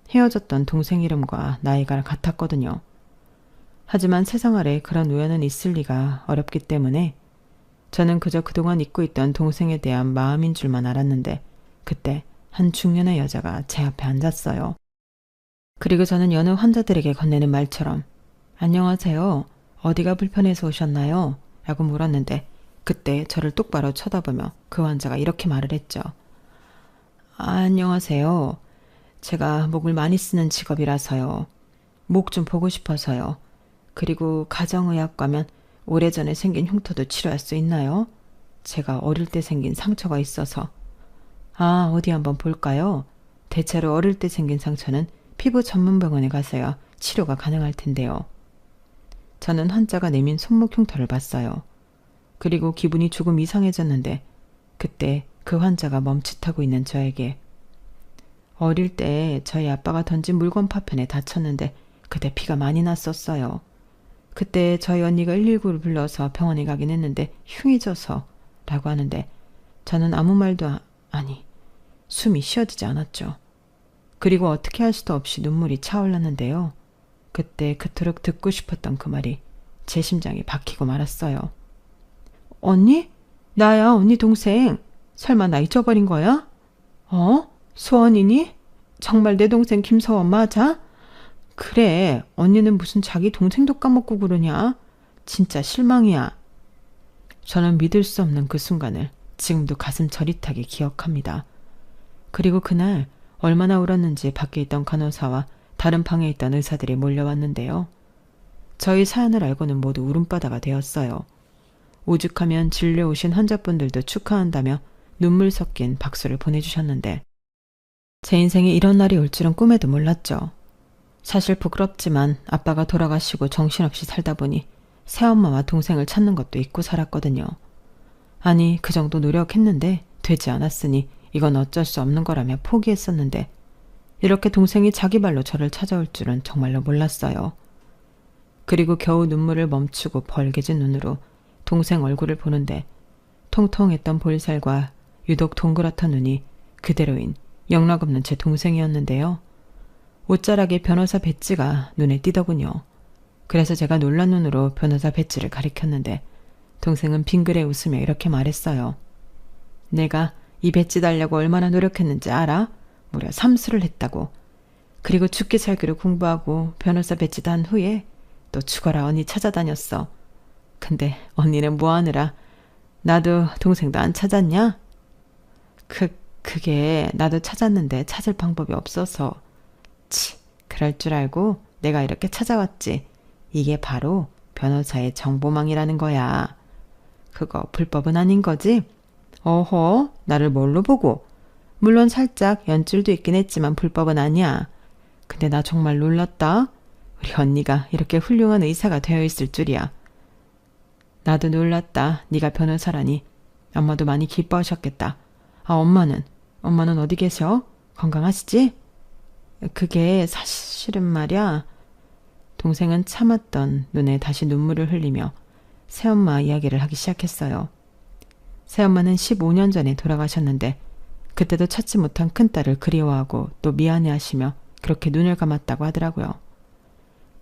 헤어졌던 동생 이름과 나이가 같았거든요. 하지만 세상 아래 그런 우연은 있을 리가 어렵기 때문에 저는 그저 그동안 잊고 있던 동생에 대한 마음인 줄만 알았는데 그때 한 중년의 여자가 제 앞에 앉았어요. 그리고 저는 여느 환자들에게 건네는 말처럼 안녕하세요. 어디가 불편해서 오셨나요? 라고 물었는데 그때 저를 똑바로 쳐다보며 그 환자가 이렇게 말을 했죠. 안녕하세요. 제가 목을 많이 쓰는 직업이라서요. 목 좀 보고 싶어서요. 그리고 가정의학 가면 오래전에 생긴 흉터도 치료할 수 있나요? 제가 어릴 때 생긴 상처가 있어서. 아, 어디 한번 볼까요? 대체로 어릴 때 생긴 상처는 피부 전문 병원에 가서야 치료가 가능할 텐데요. 저는 환자가 내민 손목 흉터를 봤어요. 그리고 기분이 조금 이상해졌는데 그때 그 환자가 멈칫하고 있는 저에게 어릴 때 저희 아빠가 던진 물건 파편에 다쳤는데 그때 피가 많이 났었어요. 그때 저희 언니가 119를 불러서 병원에 가긴 했는데 흉이 져서 라고 하는데 저는 아무 말도 아니 숨이 쉬어지지 않았죠. 그리고 어떻게 할 수도 없이 눈물이 차올랐는데요. 그때 그토록 듣고 싶었던 그 말이 제 심장에 박히고 말았어요. 언니? 나야, 언니 동생. 설마 나 잊어버린 거야? 소원이니? 정말 내 동생 김서원 맞아? 그래, 언니는 무슨 자기 동생도 까먹고 그러냐? 진짜 실망이야. 저는 믿을 수 없는 그 순간을 지금도 가슴 저릿하게 기억합니다. 그리고 그날 얼마나 울었는지 밖에 있던 간호사와 다른 방에 있던 의사들이 몰려왔는데요. 저희 사연을 알고는 모두 울음바다가 되었어요. 오죽하면 진료 오신 환자분들도 축하한다며 눈물 섞인 박수를 보내주셨는데 제 인생에 이런 날이 올 줄은 꿈에도 몰랐죠. 사실 부끄럽지만 아빠가 돌아가시고 정신없이 살다 보니 새엄마와 동생을 찾는 것도 잊고 살았거든요. 아니, 그 정도 노력했는데 되지 않았으니 이건 어쩔 수 없는 거라며 포기했었는데 이렇게 동생이 자기 발로 저를 찾아올 줄은 정말로 몰랐어요. 그리고 겨우 눈물을 멈추고 벌게진 눈으로 동생 얼굴을 보는데 통통했던 볼살과 유독 동그랗던 눈이 그대로인 영락없는 제 동생이었는데요. 옷자락에 변호사 배지가 눈에 띄더군요. 그래서 제가 놀란 눈으로 변호사 배지를 가리켰는데 동생은 빙그레 웃으며 이렇게 말했어요. 내가 이 배지 달려고 얼마나 노력했는지 알아? 무려 3수를 했다고. 그리고 죽기 살기로 공부하고 변호사 배지 단 후에 또 죽어라 언니 찾아다녔어. 근데 언니는 뭐하느라 나도 동생도 안 찾았냐? 그게 나도 찾았는데 찾을 방법이 없어서. 그럴 줄 알고 내가 이렇게 찾아왔지. 이게 바로 변호사의 정보망이라는 거야. 그거 불법은 아닌 거지? 어허, 나를 뭘로 보고? 물론 살짝 연줄도 있긴 했지만 불법은 아니야. 근데 나 정말 놀랐다. 우리 언니가 이렇게 훌륭한 의사가 되어 있을 줄이야. 나도 놀랐다. 네가 변호사라니. 엄마도 많이 기뻐하셨겠다. 엄마는 어디 계셔? 건강하시지? 그게 사실은 말이야. 동생은 참았던 눈에 다시 눈물을 흘리며 새엄마 이야기를 하기 시작했어요. 새엄마는 15년 전에 돌아가셨는데 그때도 찾지 못한 큰딸을 그리워하고 또 미안해하시며 그렇게 눈을 감았다고 하더라고요.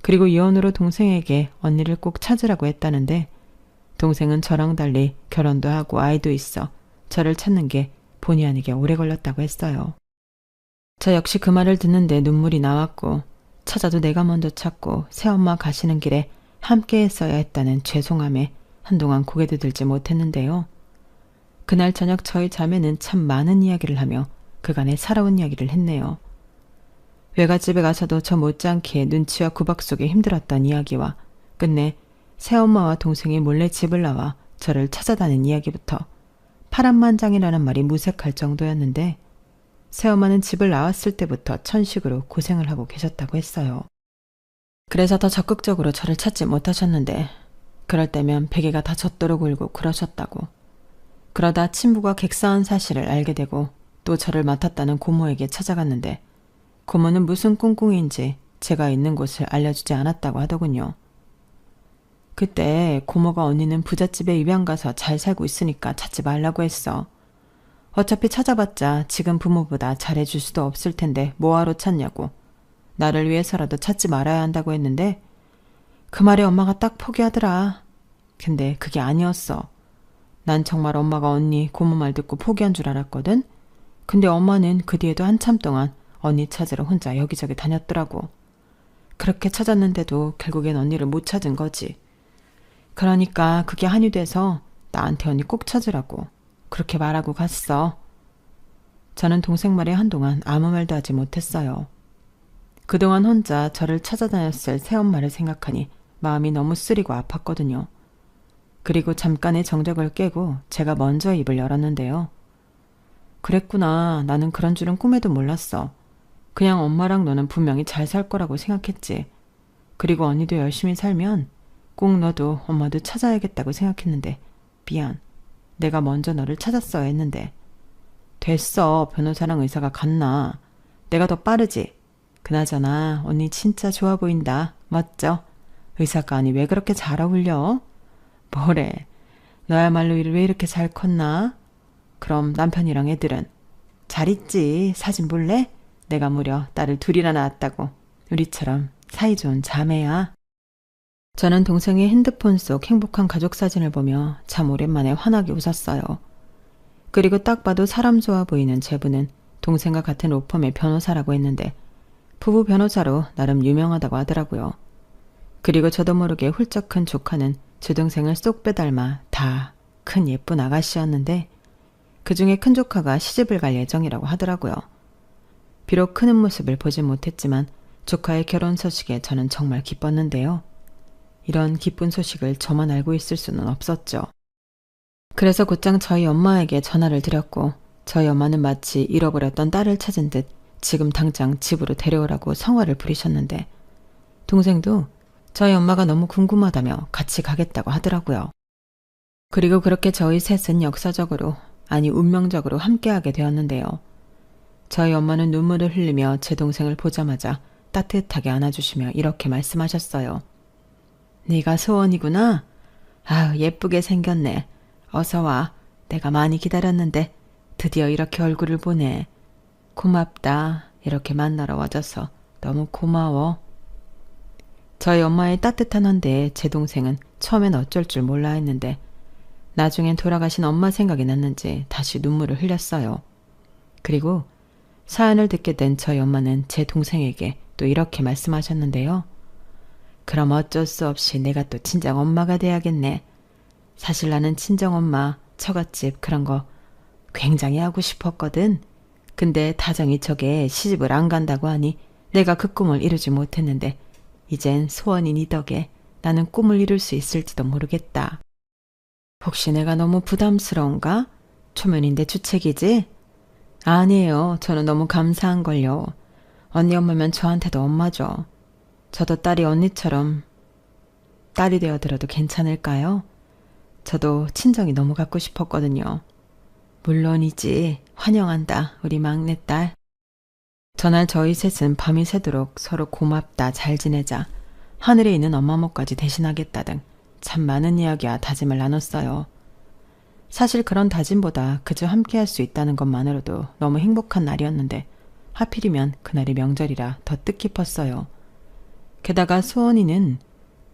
그리고 이혼으로 동생에게 언니를 꼭 찾으라고 했다는데 동생은 저랑 달리 결혼도 하고 아이도 있어 저를 찾는 게 본의 아니게 오래 걸렸다고 했어요. 저 역시 그 말을 듣는데 눈물이 나왔고 찾아도 내가 먼저 찾고 새엄마 가시는 길에 함께 했어야 했다는 죄송함에 한동안 고개도 들지 못했는데요. 그날 저녁 저희 자매는 참 많은 이야기를 하며 그간의 살아온 이야기를 했네요. 외갓집에 가서도 저 못지않게 눈치와 구박 속에 힘들었던 이야기와 끝내 새엄마와 동생이 몰래 집을 나와 저를 찾아다닌 이야기부터 파란만장이라는 말이 무색할 정도였는데 새엄마는 집을 나왔을 때부터 천식으로 고생을 하고 계셨다고 했어요. 그래서 더 적극적으로 저를 찾지 못하셨는데 그럴 때면 베개가 다 젖도록 울고 그러셨다고. 그러다 친부가 객사한 사실을 알게 되고 또 저를 맡았다는 고모에게 찾아갔는데 고모는 무슨 꿍꿍인지 제가 있는 곳을 알려주지 않았다고 하더군요. 그때 고모가 언니는 부잣집에 입양 가서 잘 살고 있으니까 찾지 말라고 했어. 어차피 찾아봤자 지금 부모보다 잘해줄 수도 없을 텐데 뭐하러 찾냐고. 나를 위해서라도 찾지 말아야 한다고 했는데 그 말에 엄마가 딱 포기하더라. 근데 그게 아니었어. 난 정말 엄마가 언니 고모 말 듣고 포기한 줄 알았거든. 근데 엄마는 그 뒤에도 한참 동안 언니 찾으러 혼자 여기저기 다녔더라고. 그렇게 찾았는데도 결국엔 언니를 못 찾은 거지. 그러니까 그게 한이 돼서 나한테 언니 꼭 찾으라고 그렇게 말하고 갔어. 저는 동생 말에 한동안 아무 말도 하지 못했어요. 그동안 혼자 저를 찾아다녔을 새엄마를 생각하니 마음이 너무 쓰리고 아팠거든요. 그리고 잠깐의 정적을 깨고 제가 먼저 입을 열었는데요. 그랬구나. 나는 그런 줄은 꿈에도 몰랐어. 그냥 엄마랑 너는 분명히 잘 살 거라고 생각했지. 그리고 언니도 열심히 살면 꼭 너도 엄마도 찾아야겠다고 생각했는데 미안. 내가 먼저 너를 찾았어야 했는데. 됐어. 변호사랑 의사가 같나. 내가 더 빠르지. 그나저나 언니 진짜 좋아 보인다. 맞죠? 의사가 아니 왜 그렇게 잘 어울려? 뭐래. 너야말로 왜 이렇게 잘 컸나? 그럼 남편이랑 애들은? 잘 있지. 사진 볼래? 내가 무려 딸을 둘이나 낳았다고. 우리처럼 사이좋은 자매야. 저는 동생의 핸드폰 속 행복한 가족 사진을 보며 참 오랜만에 환하게 웃었어요. 그리고 딱 봐도 사람 좋아 보이는 제부는 동생과 같은 로펌의 변호사라고 했는데 부부 변호사로 나름 유명하다고 하더라고요. 그리고 저도 모르게 훌쩍 큰 조카는 제 동생을 쏙 빼닮아 다 큰 예쁜 아가씨였는데 그중에 큰 조카가 시집을 갈 예정이라고 하더라고요. 비록 크는 모습을 보진 못했지만 조카의 결혼 소식에 저는 정말 기뻤는데요. 이런 기쁜 소식을 저만 알고 있을 수는 없었죠. 그래서 곧장 저희 엄마에게 전화를 드렸고 저희 엄마는 마치 잃어버렸던 딸을 찾은 듯 지금 당장 집으로 데려오라고 성화를 부리셨는데 동생도 저희 엄마가 너무 궁금하다며 같이 가겠다고 하더라고요. 그리고 그렇게 저희 셋은 역사적으로, 아니 운명적으로 함께하게 되었는데요. 저희 엄마는 눈물을 흘리며 제 동생을 보자마자 따뜻하게 안아주시며 이렇게 말씀하셨어요. 네가 소원이구나? 아유 예쁘게 생겼네. 어서 와. 내가 많이 기다렸는데 드디어 이렇게 얼굴을 보네. 고맙다. 이렇게 만나러 와줘서 너무 고마워. 저희 엄마의 따뜻한 한대에 제 동생은 처음엔 어쩔 줄 몰라 했는데 나중엔 돌아가신 엄마 생각이 났는지 다시 눈물을 흘렸어요. 그리고 사연을 듣게 된 저희 엄마는 제 동생에게 또 이렇게 말씀하셨는데요. 그럼 어쩔 수 없이 내가 또 친정 엄마가 돼야겠네. 사실 나는 친정 엄마, 처갓집 그런 거 굉장히 하고 싶었거든. 근데 다정이 저게 시집을 안 간다고 하니 내가 그 꿈을 이루지 못했는데 이젠 소원인 이 덕에 나는 꿈을 이룰 수 있을지도 모르겠다. 혹시 내가 너무 부담스러운가? 초면인데 주책이지? 아니에요. 저는 너무 감사한걸요. 언니 엄마면 저한테도 엄마죠. 저도 딸이 언니처럼 딸이 되어들어도 괜찮을까요? 저도 친정이 너무 갖고 싶었거든요. 물론이지. 환영한다. 우리 막내딸. 전날 저희 셋은 밤이 새도록 서로 고맙다, 잘 지내자, 하늘에 있는 엄마 몫까지 대신하겠다 등 참 많은 이야기와 다짐을 나눴어요. 사실 그런 다짐보다 그저 함께할 수 있다는 것만으로도 너무 행복한 날이었는데 하필이면 그날이 명절이라 더 뜻깊었어요. 게다가 수원이는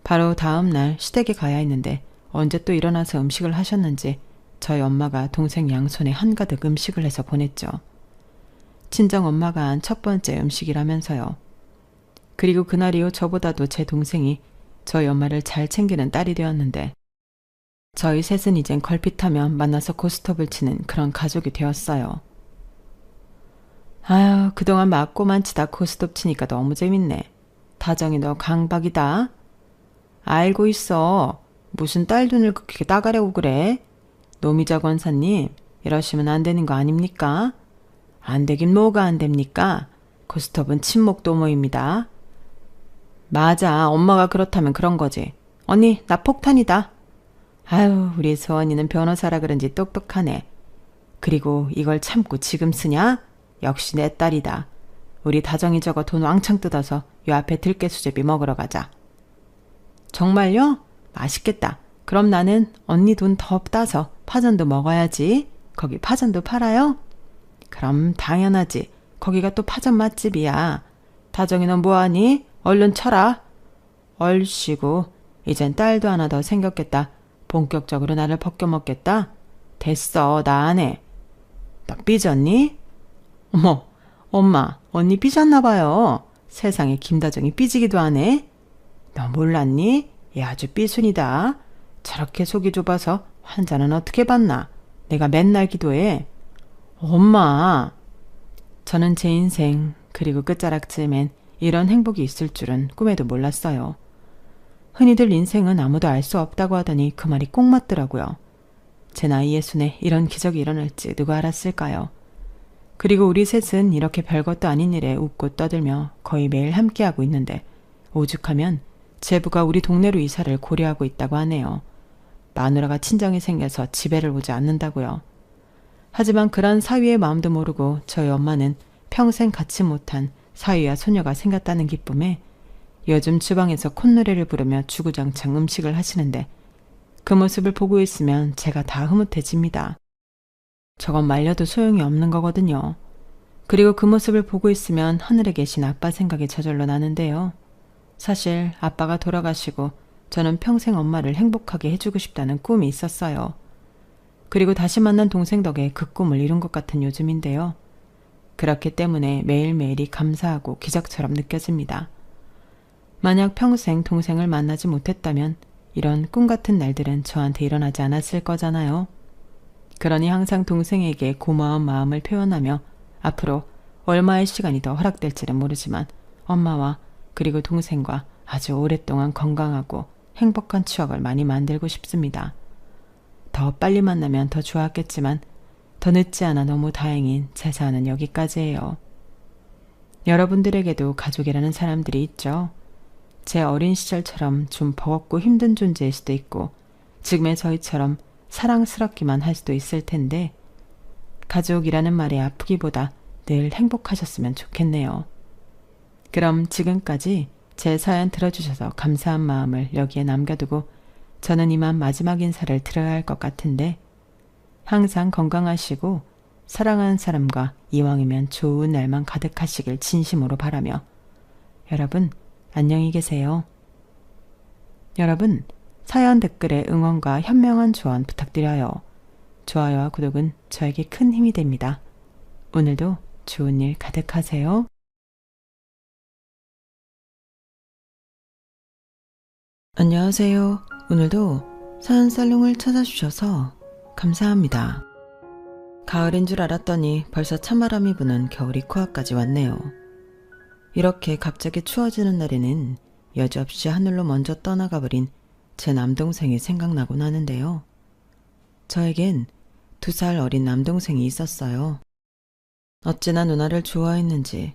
바로 다음 날 시댁에 가야 했는데 언제 또 일어나서 음식을 하셨는지 저희 엄마가 동생 양손에 한가득 음식을 해서 보냈죠. 친정 엄마가 한 첫 번째 음식이라면서요. 그리고 그날 이후 저보다도 제 동생이 저희 엄마를 잘 챙기는 딸이 되었는데 저희 셋은 이젠 걸핏하면 만나서 고스톱을 치는 그런 가족이 되었어요. 아유, 그동안 맞고만 치다 고스톱 치니까 너무 재밌네. 다정이 너 강박이다. 알고 있어. 무슨 딸 돈을 그렇게 따가려고 그래? 노미자 권사님, 이러시면 안 되는 거 아닙니까? 안 되긴 뭐가 안 됩니까? 고스톱은 친목 도모입니다. 맞아. 엄마가 그렇다면 그런 거지. 언니, 나 폭탄이다. 아유, 우리 소원이는 변호사라 그런지 똑똑하네. 그리고 이걸 참고 지금 쓰냐? 역시 내 딸이다. 우리 다정이 저거 돈 왕창 뜯어서 요 앞에 들깨 수제비 먹으러 가자. 정말요? 맛있겠다. 그럼 나는 언니 돈 더 따서 파전도 먹어야지. 거기 파전도 팔아요? 그럼 당연하지. 거기가 또 파전 맛집이야. 다정이 넌 뭐하니? 얼른 쳐라. 얼씨구. 이젠 딸도 하나 더 생겼겠다. 본격적으로 나를 벗겨먹겠다. 됐어. 나 안 해. 너 삐졌니? 어머, 엄마, 언니 삐졌나 봐요. 세상에 김다정이 삐지기도 하네. 너 몰랐니? 얘 아주 삐순이다. 저렇게 속이 좁아서 환자는 어떻게 받나? 내가 맨날 기도해. 엄마. 저는 제 인생 그리고 끝자락쯤엔 이런 행복이 있을 줄은 꿈에도 몰랐어요. 흔히들 인생은 아무도 알 수 없다고 하더니 그 말이 꼭 맞더라고요. 제 나이 예순에 이런 기적이 일어날지 누가 알았을까요? 그리고 우리 셋은 이렇게 별것도 아닌 일에 웃고 떠들며 거의 매일 함께하고 있는데 오죽하면 제부가 우리 동네로 이사를 고려하고 있다고 하네요. 마누라가 친정이 생겨서 집에를 오지 않는다고요. 하지만 그런 사위의 마음도 모르고 저희 엄마는 평생 갖지 못한 사위와 소녀가 생겼다는 기쁨에 요즘 주방에서 콧노래를 부르며 주구장창 음식을 하시는데 그 모습을 보고 있으면 제가 다 흐뭇해집니다. 저건 말려도 소용이 없는 거거든요. 그리고 그 모습을 보고 있으면 하늘에 계신 아빠 생각이 저절로 나는데요. 사실 아빠가 돌아가시고 저는 평생 엄마를 행복하게 해주고 싶다는 꿈이 있었어요. 그리고 다시 만난 동생 덕에 그 꿈을 이룬 것 같은 요즘인데요. 그렇기 때문에 매일매일이 감사하고 기적처럼 느껴집니다. 만약 평생 동생을 만나지 못했다면 이런 꿈 같은 날들은 저한테 일어나지 않았을 거잖아요. 그러니 항상 동생에게 고마운 마음을 표현하며 앞으로 얼마의 시간이 더 허락될지는 모르지만 엄마와 그리고 동생과 아주 오랫동안 건강하고 행복한 추억을 많이 만들고 싶습니다. 더 빨리 만나면 더 좋았겠지만 더 늦지 않아 너무 다행인 제 사연은 여기까지예요. 여러분들에게도 가족이라는 사람들이 있죠. 제 어린 시절처럼 좀 버겁고 힘든 존재일 수도 있고 지금의 저희처럼 사랑스럽기만 할 수도 있을 텐데 가족이라는 말이 아프기보다 늘 행복하셨으면 좋겠네요. 그럼 지금까지 제 사연 들어주셔서 감사한 마음을 여기에 남겨두고 저는 이만 마지막 인사를 드려야 할 것 같은데 항상 건강하시고 사랑하는 사람과 이왕이면 좋은 날만 가득하시길 진심으로 바라며 여러분 안녕히 계세요. 여러분 사연 댓글에 응원과 현명한 조언 부탁드려요. 좋아요와 구독은 저에게 큰 힘이 됩니다. 오늘도 좋은 일 가득하세요. 안녕하세요. 오늘도 사연 살롱을 찾아주셔서 감사합니다. 가을인 줄 알았더니 벌써 찬바람이 부는 겨울이 코앞까지 왔네요. 이렇게 갑자기 추워지는 날에는 여지없이 하늘로 먼저 떠나가버린 제 남동생이 생각나곤 하는데요. 저에겐 2살 어린 남동생이 있었어요. 어찌나 누나를 좋아했는지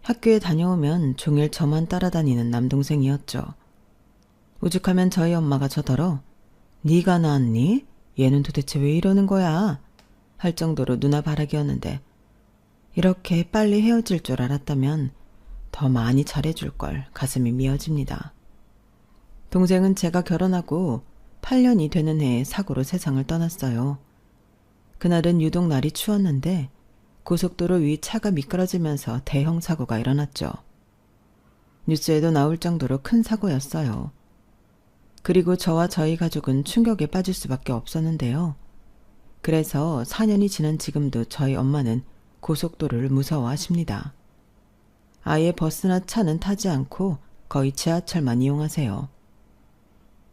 학교에 다녀오면 종일 저만 따라다니는 남동생이었죠. 오죽하면 저희 엄마가 저더러 네가 낳았니? 얘는 도대체 왜 이러는 거야? 할 정도로 누나 바라기였는데 이렇게 빨리 헤어질 줄 알았다면 더 많이 잘해줄 걸 가슴이 미어집니다. 동생은 제가 결혼하고 8년이 되는 해에 사고로 세상을 떠났어요. 그날은 유독 날이 추웠는데 고속도로 위 차가 미끄러지면서 대형 사고가 일어났죠. 뉴스에도 나올 정도로 큰 사고였어요. 그리고 저와 저희 가족은 충격에 빠질 수밖에 없었는데요. 그래서 4년이 지난 지금도 저희 엄마는 고속도로를 무서워하십니다. 아예 버스나 차는 타지 않고 거의 지하철만 이용하세요.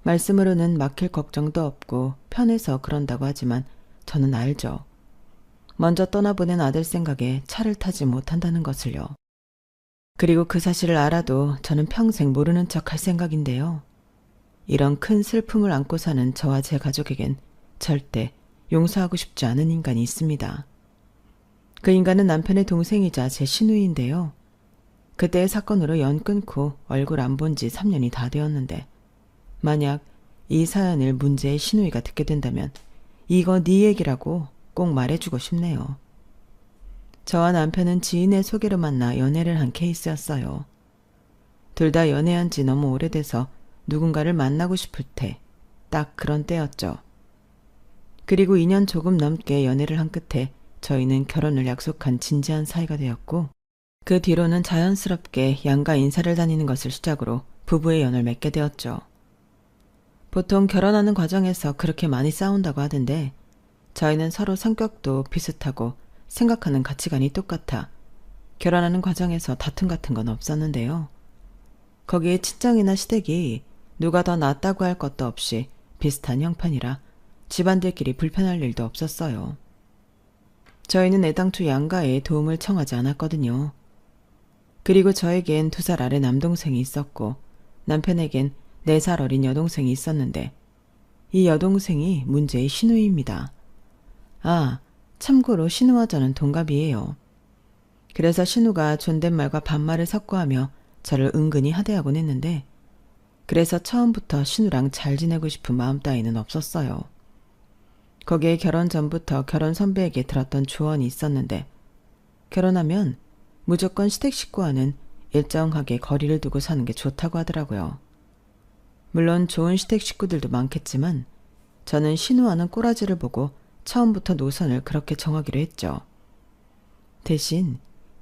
말씀으로는 막힐 걱정도 없고 편해서 그런다고 하지만 저는 알죠. 먼저 떠나보낸 아들 생각에 차를 타지 못한다는 것을요. 그리고 그 사실을 알아도 저는 평생 모르는 척 할 생각인데요. 이런 큰 슬픔을 안고 사는 저와 제 가족에겐 절대 용서하고 싶지 않은 인간이 있습니다. 그 인간은 남편의 동생이자 제 시누이인데요. 그때의 사건으로 연 끊고 얼굴 안 본 지 3년이 다 되었는데 만약 이 사연을 문제의 시누이가 듣게 된다면 이거 네 얘기라고 꼭 말해주고 싶네요. 저와 남편은 지인의 소개로 만나 연애를 한 케이스였어요. 둘 다 연애한 지 너무 오래돼서 누군가를 만나고 싶을 때 딱 그런 때였죠. 그리고 2년 조금 넘게 연애를 한 끝에 저희는 결혼을 약속한 진지한 사이가 되었고 그 뒤로는 자연스럽게 양가 인사를 다니는 것을 시작으로 부부의 연을 맺게 되었죠. 보통 결혼하는 과정에서 그렇게 많이 싸운다고 하던데 저희는 서로 성격도 비슷하고 생각하는 가치관이 똑같아 결혼하는 과정에서 다툼 같은 건 없었는데요. 거기에 친정이나 시댁이 누가 더 낫다고 할 것도 없이 비슷한 형편이라 집안들끼리 불편할 일도 없었어요. 저희는 애당초 양가에 도움을 청하지 않았거든요. 그리고 저에겐 2살 아래 남동생이 있었고 남편에겐 4살 어린 여동생이 있었는데 이 여동생이 문제의 시누이입니다. 아, 참고로 신우와 저는 동갑이에요. 그래서 신우가 존댓말과 반말을 섞어하며 저를 은근히 하대하곤 했는데 그래서 처음부터 신우랑 잘 지내고 싶은 마음 따위는 없었어요. 거기에 결혼 전부터 결혼 선배에게 들었던 조언이 있었는데 결혼하면 무조건 시댁 식구와는 일정하게 거리를 두고 사는 게 좋다고 하더라고요. 물론 좋은 시댁 식구들도 많겠지만 저는 신우와는 꼬라지를 보고 처음부터 노선을 그렇게 정하기로 했죠. 대신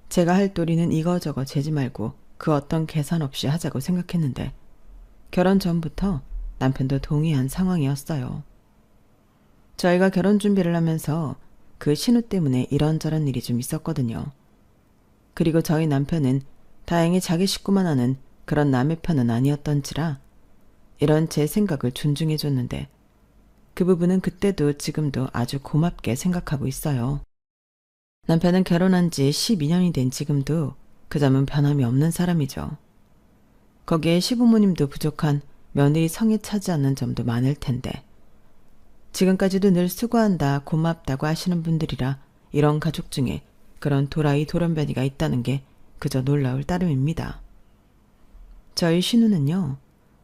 제가 할 도리는 이거저거 재지 말고 그 어떤 계산 없이 하자고 생각했는데 결혼 전부터 남편도 동의한 상황이었어요. 저희가 결혼 준비를 하면서 그 신우 때문에 이런저런 일이 좀 있었거든요. 그리고 저희 남편은 다행히 자기 식구만 하는 그런 남의 편은 아니었던지라 이런 제 생각을 존중해줬는데 그 부분은 그때도 지금도 아주 고맙게 생각하고 있어요. 남편은 결혼한 지 12년이 된 지금도 그 점은 변함이 없는 사람이죠. 거기에 시부모님도 부족한 며느리 성에 차지 않는 점도 많을 텐데 지금까지도 늘 수고한다 고맙다고 하시는 분들이라 이런 가족 중에 그런 도라이 돌연변이가 있다는 게 그저 놀라울 따름입니다. 저희 신우는요.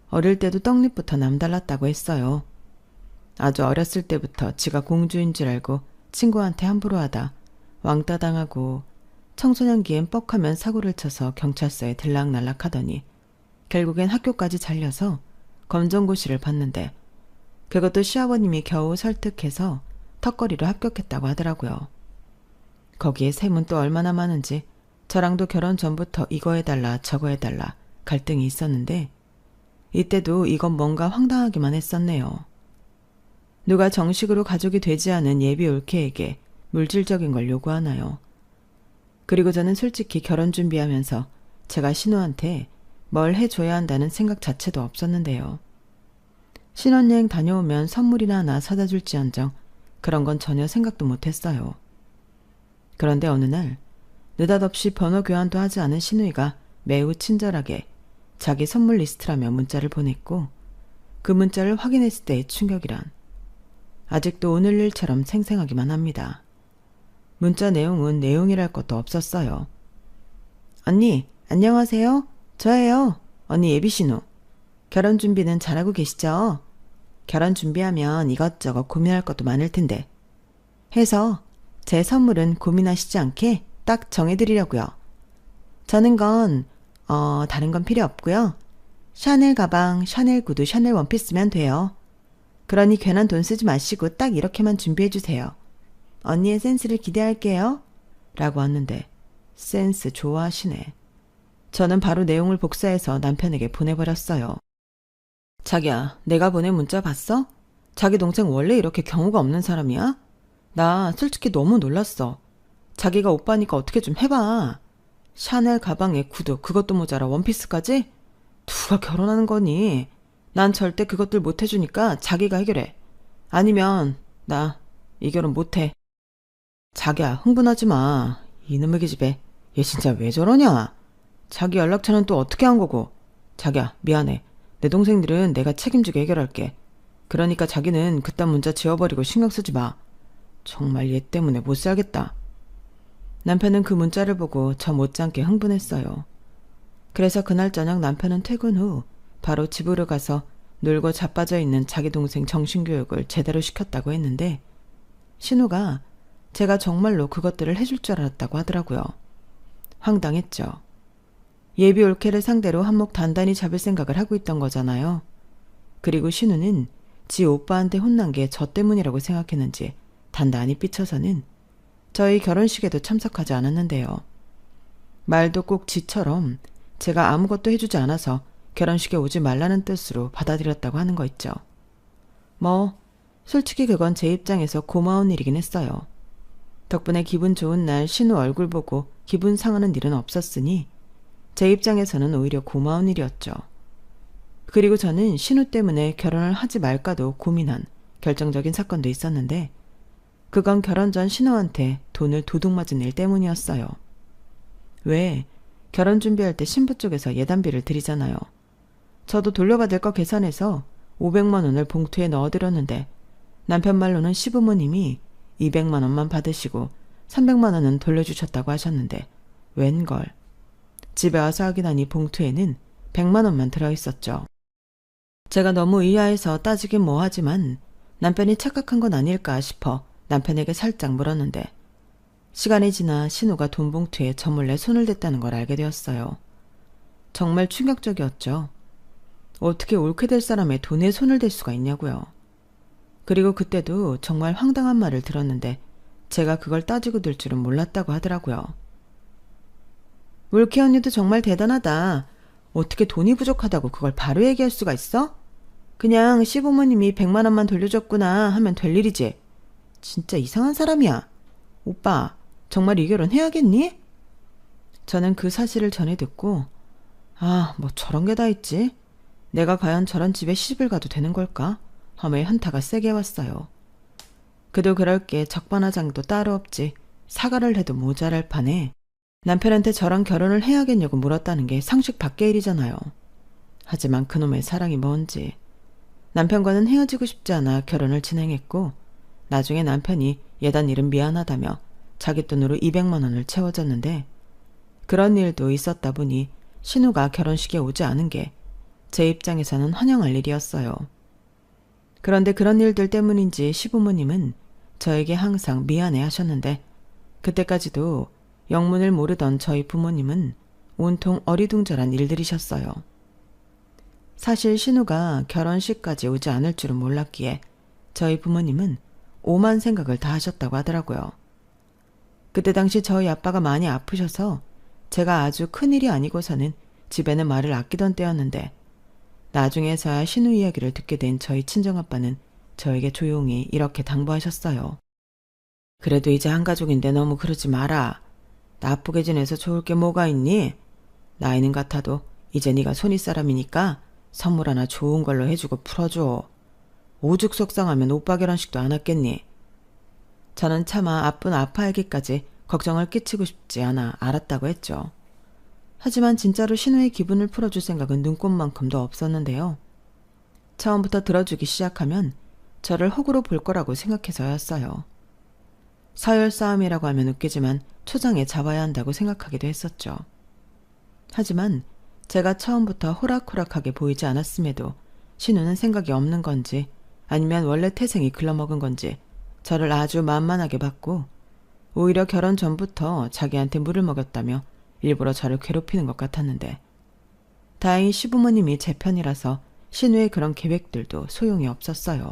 어릴 때도 떡잎부터 남달랐다고 했어요. 아주 어렸을 때부터 지가 공주인 줄 알고 친구한테 함부로 하다 왕따 당하고 청소년기엔 뻑하면 사고를 쳐서 경찰서에 들락날락하더니 결국엔 학교까지 잘려서 검정고시를 봤는데 그것도 시아버님이 겨우 설득해서 턱걸이로 합격했다고 하더라고요. 거기에 셈은 또 얼마나 많은지 저랑도 결혼 전부터 이거 해달라 저거 해달라 갈등이 있었는데 이때도 이건 뭔가 황당하기만 했었네요. 누가 정식으로 가족이 되지 않은 예비 올케에게 물질적인 걸 요구하나요? 그리고 저는 솔직히 결혼 준비하면서 제가 신우한테 뭘 해줘야 한다는 생각 자체도 없었는데요. 신혼여행 다녀오면 선물이나 하나 사다 줄지언정 그런 건 전혀 생각도 못했어요. 그런데 어느 날 느닷없이 번호 교환도 하지 않은 신우이가 매우 친절하게 자기 선물 리스트라며 문자를 보냈고 그 문자를 확인했을 때의 충격이란 아직도 오늘 일처럼 생생하기만 합니다. 문자 내용은 내용이랄 것도 없었어요. 언니, 안녕하세요. 저예요. 언니 예비신우. 결혼 준비는 잘하고 계시죠? 결혼 준비하면 이것저것 고민할 것도 많을 텐데. 해서 제 선물은 고민하시지 않게 딱 정해드리려고요. 저는 다른 건 필요 없고요. 샤넬 가방, 샤넬 구두, 샤넬 원피스면 돼요. 그러니 괜한 돈 쓰지 마시고 딱 이렇게만 준비해주세요. 언니의 센스를 기대할게요. 라고 왔는데 센스 좋아하시네. 저는 바로 내용을 복사해서 남편에게 보내버렸어요. 자기야, 내가 보낸 문자 봤어? 자기 동생 원래 이렇게 경우가 없는 사람이야? 나 솔직히 너무 놀랐어. 자기가 오빠니까 어떻게 좀 해봐. 샤넬 가방에 구두, 그것도 모자라 원피스까지? 누가 결혼하는 거니? 난 절대 그것들 못 해주니까 자기가 해결해. 아니면 나 이 결혼 못해. 자기야, 흥분하지 마. 이놈의 기집애. 얘 진짜 왜 저러냐? 자기 연락처는 또 어떻게 한 거고. 자기야, 미안해. 내 동생들은 내가 책임지게 해결할게. 그러니까 자기는 그딴 문자 지워버리고 신경 쓰지 마. 정말 얘 때문에 못 살겠다. 남편은 그 문자를 보고 저 못지않게 흥분했어요. 그래서 그날 저녁 남편은 퇴근 후 바로 집으로 가서 놀고 자빠져 있는 자기 동생 정신교육을 제대로 시켰다고 했는데 신우가 제가 정말로 그것들을 해줄 줄 알았다고 하더라고요. 황당했죠. 예비 올케를 상대로 한몫 단단히 잡을 생각을 하고 있던 거잖아요. 그리고 신우는 지 오빠한테 혼난 게 저 때문이라고 생각했는지 단단히 삐쳐서는 저희 결혼식에도 참석하지 않았는데요. 말도 꼭 지처럼 제가 아무것도 해주지 않아서 결혼식에 오지 말라는 뜻으로 받아들였다고 하는 거 있죠. 솔직히 그건 제 입장에서 고마운 일이긴 했어요. 덕분에 기분 좋은 날 신우 얼굴 보고 기분 상하는 일은 없었으니 제 입장에서는 오히려 고마운 일이었죠. 그리고 저는 신우 때문에 결혼을 하지 말까도 고민한 결정적인 사건도 있었는데 그건 결혼 전 신우한테 돈을 도둑 맞은 일 때문이었어요. 왜? 결혼 준비할 때 신부 쪽에서 예단비를 드리잖아요. 저도 돌려받을 거 계산해서 500만 원을 봉투에 넣어드렸는데 남편 말로는 시부모님이 200만 원만 받으시고 300만 원은 돌려주셨다고 하셨는데 웬걸. 집에 와서 확인하니 봉투에는 100만 원만 들어있었죠. 제가 너무 의아해서 따지긴 뭐하지만 남편이 착각한 건 아닐까 싶어 남편에게 살짝 물었는데 시간이 지나 신우가 돈 봉투에 저 몰래 손을 댔다는 걸 알게 되었어요. 정말 충격적이었죠. 어떻게 옳게 될 사람의 돈에 손을 댈 수가 있냐고요. 그리고 그때도 정말 황당한 말을 들었는데 제가 그걸 따지고 들 줄은 몰랐다고 하더라고요. 물키 언니도 정말 대단하다. 어떻게 돈이 부족하다고 그걸 바로 얘기할 수가 있어? 그냥 시부모님이 100만 원만 돌려줬구나 하면 될 일이지. 진짜 이상한 사람이야. 오빠, 정말 이 결혼 해야겠니? 저는 그 사실을 전해 듣고 뭐 저런 게 다 있지? 내가 과연 저런 집에 시집을 가도 되는 걸까? 하며 현타가 세게 왔어요. 그도 그럴 게 적반하장도 따로 없지. 사과를 해도 모자랄 판에 남편한테 저랑 결혼을 해야겠냐고 물었다는 게 상식 밖의 일이잖아요. 하지만 그놈의 사랑이 뭔지. 남편과는 헤어지고 싶지 않아 결혼을 진행했고 나중에 남편이 예단 일은 미안하다며 자기 돈으로 200만 원을 채워줬는데 그런 일도 있었다 보니 신우가 결혼식에 오지 않은 게 제 입장에서는 환영할 일이었어요. 그런데 그런 일들 때문인지 시부모님은 저에게 항상 미안해 하셨는데 그때까지도 영문을 모르던 저희 부모님은 온통 어리둥절한 일들이셨어요. 사실 신우가 결혼식까지 오지 않을 줄은 몰랐기에 저희 부모님은 오만 생각을 다 하셨다고 하더라고요. 그때 당시 저희 아빠가 많이 아프셔서 제가 아주 큰일이 아니고서는 집에는 말을 아끼던 때였는데 나중에서야 신우 이야기를 듣게 된 저희 친정아빠는 저에게 조용히 이렇게 당부하셨어요. 그래도 이제 한 가족인데 너무 그러지 마라. 나쁘게 지내서 좋을 게 뭐가 있니? 나이는 같아도 이제 네가 손윗사람이니까 선물 하나 좋은 걸로 해주고 풀어줘. 오죽 속상하면 오빠 결혼식도 안 왔겠니? 저는 차마 아픈 아파하기까지 걱정을 끼치고 싶지 않아 알았다고 했죠. 하지만 진짜로 신우의 기분을 풀어줄 생각은 눈꼽만큼도 없었는데요. 처음부터 들어주기 시작하면 저를 호구로 볼 거라고 생각해서였어요. 서열 싸움이라고 하면 웃기지만 초장에 잡아야 한다고 생각하기도 했었죠. 하지만 제가 처음부터 호락호락하게 보이지 않았음에도 신우는 생각이 없는 건지 아니면 원래 태생이 글러먹은 건지 저를 아주 만만하게 봤고 오히려 결혼 전부터 자기한테 물을 먹였다며 일부러 저를 괴롭히는 것 같았는데 다행히 시부모님이 제 편이라서 신우의 그런 계획들도 소용이 없었어요.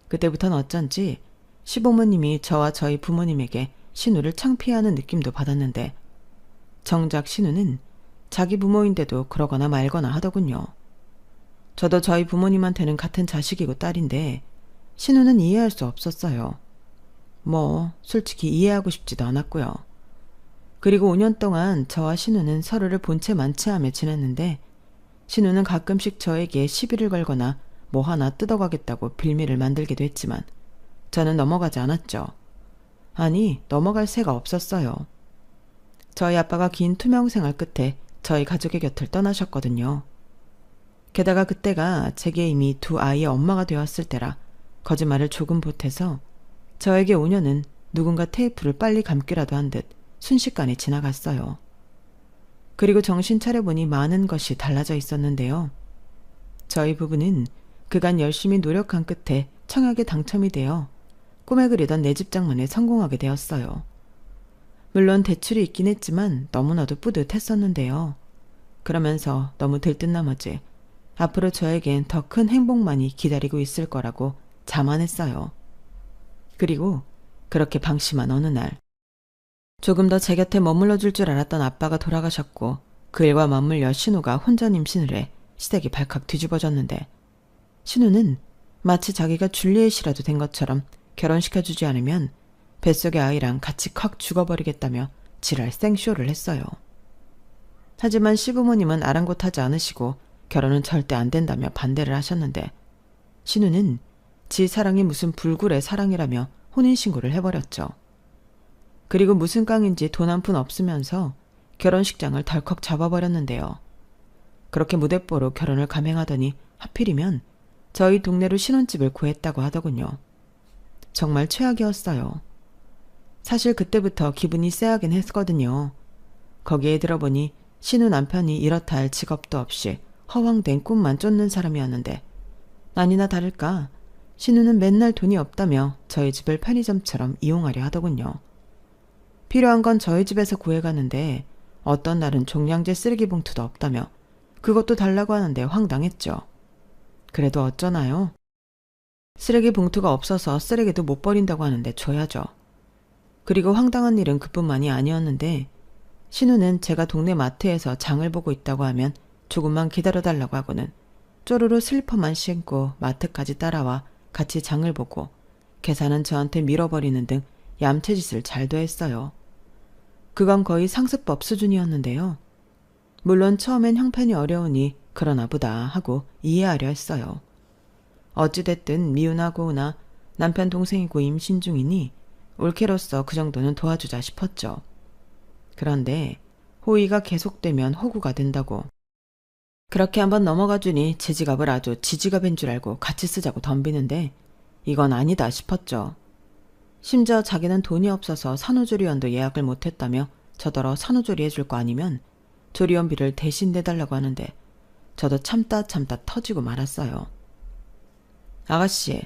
그때부터는 어쩐지 시부모님이 저와 저희 부모님에게 신우를 창피해하는 느낌도 받았는데 정작 신우는 자기 부모인데도 그러거나 말거나 하더군요. 저도 저희 부모님한테는 같은 자식이고 딸인데 신우는 이해할 수 없었어요. 솔직히 이해하고 싶지도 않았고요. 그리고 5년 동안 저와 신우는 서로를 본 채 만취하며 지냈는데 신우는 가끔씩 저에게 시비를 걸거나 뭐 하나 뜯어가겠다고 빌미를 만들기도 했지만 저는 넘어가지 않았죠. 아니, 넘어갈 새가 없었어요. 저희 아빠가 긴 투명 생활 끝에 저희 가족의 곁을 떠나셨거든요. 게다가 그때가 제게 이미 2아이의 엄마가 되었을 때라 거짓말을 조금 보태서 저에게 5년은 누군가 테이프를 빨리 감기라도 한 듯 순식간에 지나갔어요. 그리고 정신 차려보니 많은 것이 달라져 있었는데요. 저희 부부는 그간 열심히 노력한 끝에 청약에 당첨이 되어 꿈에 그리던 내 집 장만에 성공하게 되었어요. 물론 대출이 있긴 했지만 너무나도 뿌듯했었는데요. 그러면서 너무 들뜬 나머지 앞으로 저에겐 더 큰 행복만이 기다리고 있을 거라고 자만했어요. 그리고 그렇게 방심한 어느 날 조금 더 제 곁에 머물러줄 줄 알았던 아빠가 돌아가셨고 그 일과 맞물려 신우가 혼자 임신을 해 시댁이 발칵 뒤집어졌는데 신우는 마치 자기가 줄리엣이라도 된 것처럼 결혼시켜주지 않으면 뱃속의 아이랑 같이 콱 죽어버리겠다며 지랄 생쇼를 했어요. 하지만 시부모님은 아랑곳하지 않으시고 결혼은 절대 안 된다며 반대를 하셨는데 신우는 지 사랑이 무슨 불굴의 사랑이라며 혼인신고를 해버렸죠. 그리고 무슨 깡인지 돈 한 푼 없으면서 결혼식장을 덜컥 잡아버렸는데요. 그렇게 무대뽀로 결혼을 감행하더니 하필이면 저희 동네로 신혼집을 구했다고 하더군요. 정말 최악이었어요. 사실 그때부터 기분이 쎄하긴 했거든요. 거기에 들어보니 신우 남편이 이렇다 할 직업도 없이 허황된 꿈만 쫓는 사람이었는데 아니나 다를까 신우는 맨날 돈이 없다며 저희 집을 편의점처럼 이용하려 하더군요. 필요한 건 저희 집에서 구해가는데 어떤 날은 종량제 쓰레기 봉투도 없다며 그것도 달라고 하는데 황당했죠. 그래도 어쩌나요? 쓰레기 봉투가 없어서 쓰레기도 못 버린다고 하는데 줘야죠. 그리고 황당한 일은 그뿐만이 아니었는데 신우는 제가 동네 마트에서 장을 보고 있다고 하면 조금만 기다려달라고 하고는 쪼르르 슬리퍼만 신고 마트까지 따라와 같이 장을 보고 계산은 저한테 밀어버리는 등 얌체짓을 잘도 했어요. 그건 거의 상습법 수준이었는데요. 물론 처음엔 형편이 어려우니 그러나 보다 하고 이해하려 했어요. 어찌됐든 미우나 고우나 남편 동생이고 임신 중이니 올케로서 그 정도는 도와주자 싶었죠. 그런데 호의가 계속되면 호구가 된다고. 그렇게 한번 넘어가 주니 제 지갑을 아주 지지갑인 줄 알고 같이 쓰자고 덤비는데 이건 아니다 싶었죠. 심지어 자기는 돈이 없어서 산후조리원도 예약을 못했다며 저더러 산후조리 해줄 거 아니면 조리원비를 대신 내달라고 하는데 저도 참다 터지고 말았어요. 아가씨,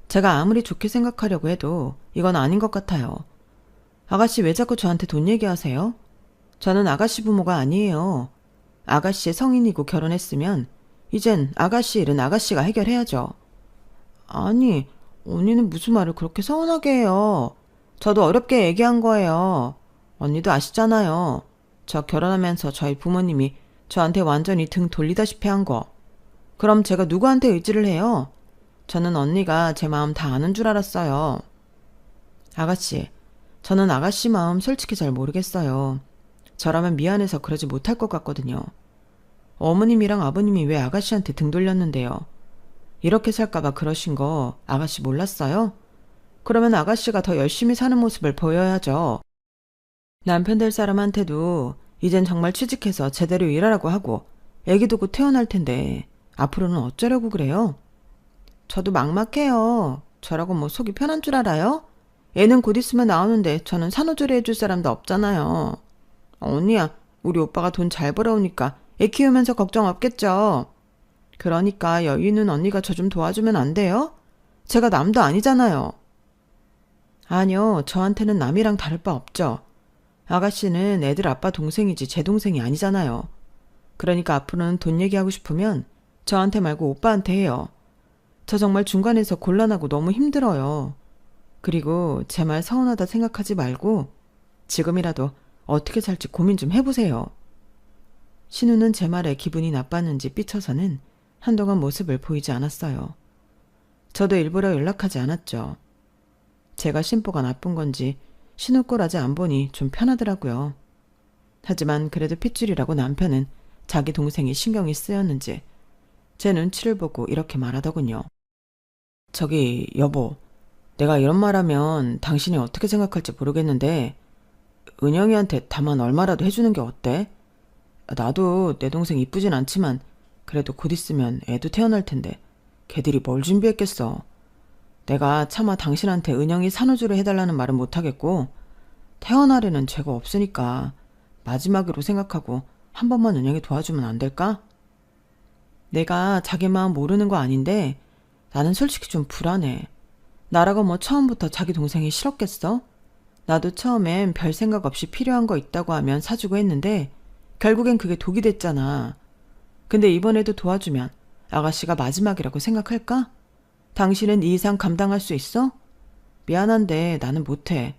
제가 아무리 좋게 생각하려고 해도 이건 아닌 것 같아요. 아가씨 왜 자꾸 저한테 돈 얘기하세요? 저는 아가씨 부모가 아니에요. 아가씨 성인이고 결혼했으면 이젠 아가씨 일은 아가씨가 해결해야죠. 아니, 언니는 무슨 말을 그렇게 서운하게 해요. 저도 어렵게 얘기한 거예요. 언니도 아시잖아요. 저 결혼하면서 저희 부모님이 저한테 완전히 등 돌리다시피 한 거. 그럼 제가 누구한테 의지를 해요? 저는 언니가 제 마음 다 아는 줄 알았어요. 아가씨, 저는 아가씨 마음 솔직히 잘 모르겠어요. 저라면 미안해서 그러지 못할 것 같거든요. 어머님이랑 아버님이 왜 아가씨한테 등 돌렸는데요? 이렇게 살까봐 그러신 거 아가씨 몰랐어요? 그러면 아가씨가 더 열심히 사는 모습을 보여야죠. 남편 될 사람한테도 이젠 정말 취직해서 제대로 일하라고 하고 애기 두고 태어날 텐데 앞으로는 어쩌려고 그래요? 저도 막막해요. 저라고 뭐 속이 편한 줄 알아요? 애는 곧 있으면 나오는데 저는 산후조리 해줄 사람도 없잖아요. 언니야, 우리 오빠가 돈 잘 벌어오니까 애 키우면서 걱정 없겠죠. 그러니까 여유 있는 언니가 저 좀 도와주면 안 돼요? 제가 남도 아니잖아요. 아니요, 저한테는 남이랑 다를 바 없죠. 아가씨는 애들 아빠 동생이지 제 동생이 아니잖아요. 그러니까 앞으로는 돈 얘기하고 싶으면 저한테 말고 오빠한테 해요. 저 정말 중간에서 곤란하고 너무 힘들어요. 그리고 제 말 서운하다 생각하지 말고 지금이라도 어떻게 살지 고민 좀 해보세요. 신우는 제 말에 기분이 나빴는지 삐쳐서는 한동안 모습을 보이지 않았어요. 저도 일부러 연락하지 않았죠. 제가 심보가 나쁜 건지 신우 꼴 아직 안 보니 좀 편하더라고요. 하지만 그래도 핏줄이라고 남편은 자기 동생이 신경이 쓰였는지 제 눈치를 보고 이렇게 말하더군요. 저기 여보, 내가 이런 말하면 당신이 어떻게 생각할지 모르겠는데 은영이한테 다만 얼마라도 해주는 게 어때? 나도 내 동생 이쁘진 않지만 그래도 곧 있으면 애도 태어날 텐데 걔들이 뭘 준비했겠어. 내가 차마 당신한테 은영이 산후조리 해달라는 말은 못하겠고 태어날 애는 죄가 없으니까 마지막으로 생각하고 한 번만 은영이 도와주면 안 될까? 내가 자기 마음 모르는 거 아닌데 나는 솔직히 좀 불안해. 나라고 뭐 처음부터 자기 동생이 싫었겠어? 나도 처음엔 별 생각 없이 필요한 거 있다고 하면 사주고 했는데 결국엔 그게 독이 됐잖아. 근데 이번에도 도와주면 아가씨가 마지막이라고 생각할까? 당신은 이 이상 감당할 수 있어? 미안한데 나는 못해.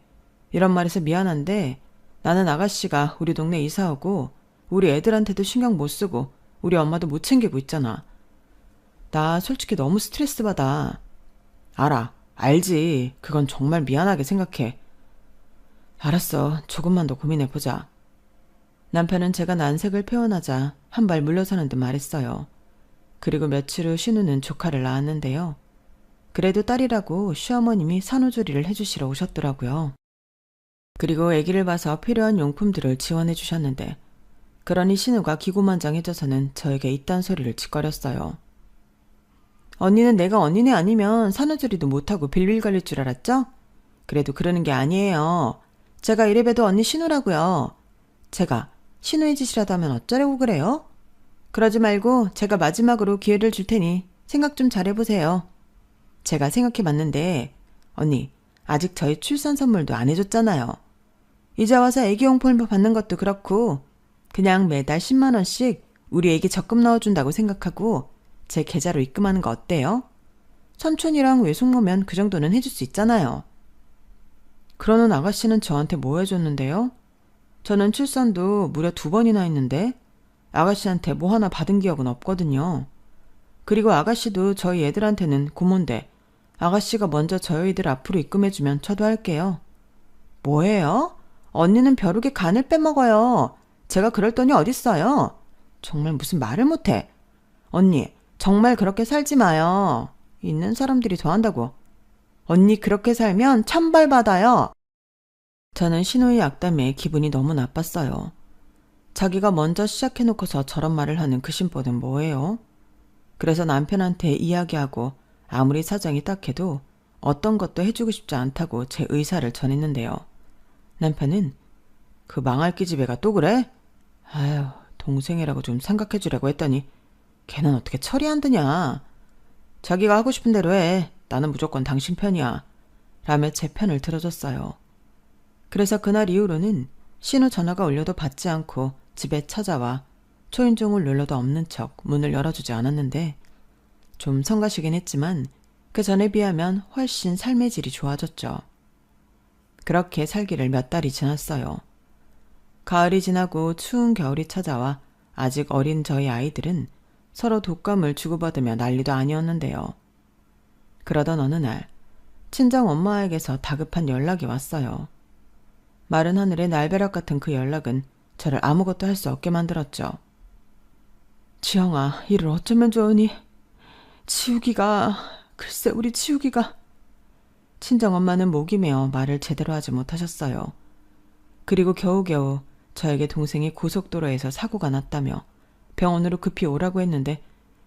이런 말해서 미안한데 나는 아가씨가 우리 동네 이사 오고 우리 애들한테도 신경 못 쓰고 우리 엄마도 못 챙기고 있잖아. 나 솔직히 너무 스트레스 받아. 알아. 알지. 그건 정말 미안하게 생각해. 알았어. 조금만 더 고민해보자. 남편은 제가 난색을 표현하자 한 발 물러서는 듯 말했어요. 그리고 며칠 후 신우는 조카를 낳았는데요. 그래도 딸이라고 시어머님이 산후조리를 해주시러 오셨더라고요. 그리고 아기를 봐서 필요한 용품들을 지원해 주셨는데 그러니 신우가 기고만장해져서는 저에게 이딴 소리를 짓거렸어요. 언니는 내가 언니네 아니면 산후조리도 못하고 빌빌거릴 줄 알았죠? 그래도 그러는 게 아니에요. 제가 이래봬도 언니 신우라고요. 제가 신우의 짓이라도 하면 어쩌려고 그래요? 그러지 말고 제가 마지막으로 기회를 줄 테니 생각 좀 잘해보세요. 제가 생각해봤는데 언니 아직 저희 출산 선물도 안 해줬잖아요. 이제 와서 애기용품 받는 것도 그렇고 그냥 매달 10만 원씩 우리 애기 적금 넣어준다고 생각하고 제 계좌로 입금하는 거 어때요? 삼촌이랑 외숙모면 그 정도는 해줄 수 있잖아요. 그러는 아가씨는 저한테 뭐 해줬는데요? 저는 출산도 무려 2번이나 했는데 아가씨한테 뭐 하나 받은 기억은 없거든요. 그리고 아가씨도 저희 애들한테는 고모인데 아가씨가 먼저 저희들 앞으로 입금해주면 저도 할게요. 뭐예요? 언니는 벼룩에 간을 빼먹어요. 제가 그럴 돈이 어딨어요. 정말 무슨 말을 못해. 언니, 정말 그렇게 살지 마요. 있는 사람들이 더 한다고. 언니 그렇게 살면 천벌받아요. 저는 신우의 악담에 기분이 너무 나빴어요. 자기가 먼저 시작해놓고서 저런 말을 하는 그 심보는 뭐예요? 그래서 남편한테 이야기하고 아무리 사정이 딱해도 어떤 것도 해주고 싶지 않다고 제 의사를 전했는데요. 남편은 그 망할 기집애가 또 그래? 아유, 동생이라고 좀 생각해주려고 했더니 걔는 어떻게 철이 안 드냐. 자기가 하고 싶은 대로 해. 나는 무조건 당신 편이야. 라며 제 편을 들어줬어요. 그래서 그날 이후로는 신우 전화가 울려도 받지 않고 집에 찾아와 초인종을 눌러도 없는 척 문을 열어주지 않았는데 좀 성가시긴 했지만 그 전에 비하면 훨씬 삶의 질이 좋아졌죠. 그렇게 살기를 몇 달이 지났어요. 가을이 지나고 추운 겨울이 찾아와 아직 어린 저희 아이들은 서로 독감을 주고받으며 난리도 아니었는데요. 그러던 어느 날 친정 엄마에게서 다급한 연락이 왔어요. 마른 하늘의 날벼락 같은 그 연락은 저를 아무것도 할 수 없게 만들었죠. 지영아, 이를 어쩌면 좋으니? 글쎄 우리 치우기가. 친정엄마는 목이 메어 말을 제대로 하지 못하셨어요. 그리고 겨우겨우 저에게 동생이 고속도로에서 사고가 났다며 병원으로 급히 오라고 했는데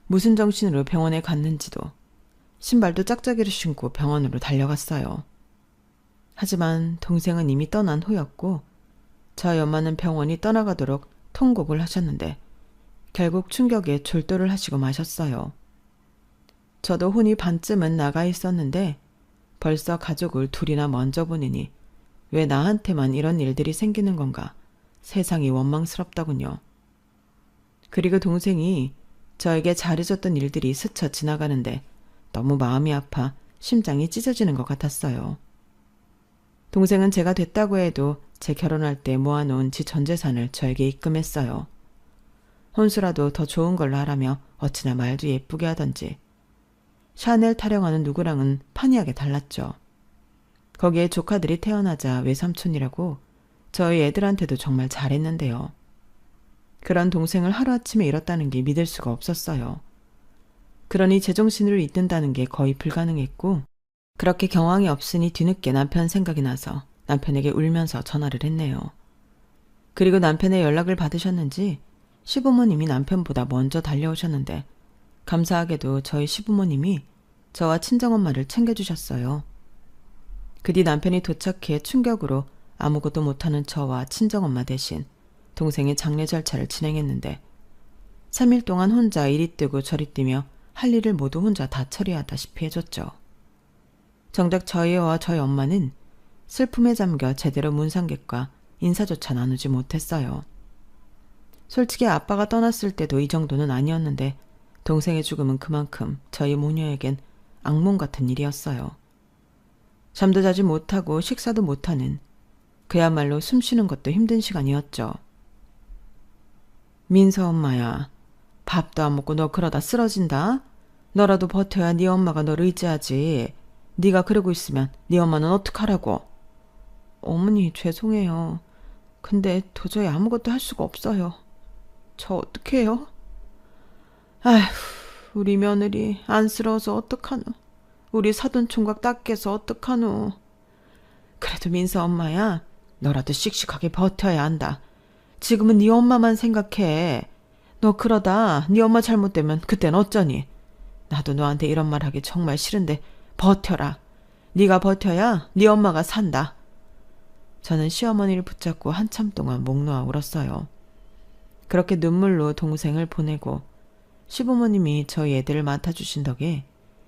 무슨 정신으로 병원에 갔는지도 신발도 짝짝이를 신고 병원으로 달려갔어요. 하지만 동생은 이미 떠난 후였고 저희 엄마는 병원이 떠나가도록 통곡을 하셨는데 결국 충격에 졸도를 하시고 마셨어요. 저도 혼이 반쯤은 나가 있었는데 벌써 가족을 둘이나 먼저 보내니 왜 나한테만 이런 일들이 생기는 건가 세상이 원망스럽더군요. 그리고 동생이 저에게 잘해줬던 일들이 스쳐 지나가는데 너무 마음이 아파 심장이 찢어지는 것 같았어요. 동생은 제가 됐다고 해도 제 결혼할 때 모아놓은 지 전 재산을 저에게 입금했어요. 혼수라도 더 좋은 걸로 하라며 어찌나 말도 예쁘게 하던지. 샤넬 타령하는 누구랑은 판이하게 달랐죠. 거기에 조카들이 태어나자 외삼촌이라고 저희 애들한테도 정말 잘했는데요. 그런 동생을 하루아침에 잃었다는 게 믿을 수가 없었어요. 그러니 제정신을 잇는다는 게 거의 불가능했고 그렇게 경황이 없으니 뒤늦게 남편 생각이 나서 남편에게 울면서 전화를 했네요. 그리고 남편의 연락을 받으셨는지 시부모님이 남편보다 먼저 달려오셨는데 감사하게도 저희 시부모님이 저와 친정엄마를 챙겨주셨어요. 그 뒤 남편이 도착해 충격으로 아무것도 못하는 저와 친정엄마 대신 동생의 장례 절차를 진행했는데 3일 동안 혼자 이리 뛰고 저리 뛰며 할 일을 모두 혼자 다 처리하다시피 해줬죠. 정작 저희와 저희 엄마는 슬픔에 잠겨 제대로 문상객과 인사조차 나누지 못했어요. 솔직히 아빠가 떠났을 때도 이 정도는 아니었는데 동생의 죽음은 그만큼 저희 모녀에겐 악몽 같은 일이었어요. 잠도 자지 못하고 식사도 못하는 그야말로 숨쉬는 것도 힘든 시간이었죠. 민서 엄마야, 밥도 안 먹고 너 그러다 쓰러진다. 너라도 버텨야 네 엄마가 너를 의지하지. 네가 그러고 있으면 네 엄마는 어떡하라고. 어머니 죄송해요. 근데 도저히 아무것도 할 수가 없어요. 저 어떡해요? 아휴, 우리 며느리 안쓰러워서 어떡하노. 우리 사돈총각 닦여서 어떡하노. 그래도 민서 엄마야, 너라도 씩씩하게 버텨야 한다. 지금은 네 엄마만 생각해. 너 그러다 네 엄마 잘못되면 그땐 어쩌니. 나도 너한테 이런 말 하기 정말 싫은데 버텨라. 네가 버텨야 네 엄마가 산다. 저는 시어머니를 붙잡고 한참 동안 목 놓아 울었어요. 그렇게 눈물로 동생을 보내고 시부모님이 저희 애들을 맡아주신 덕에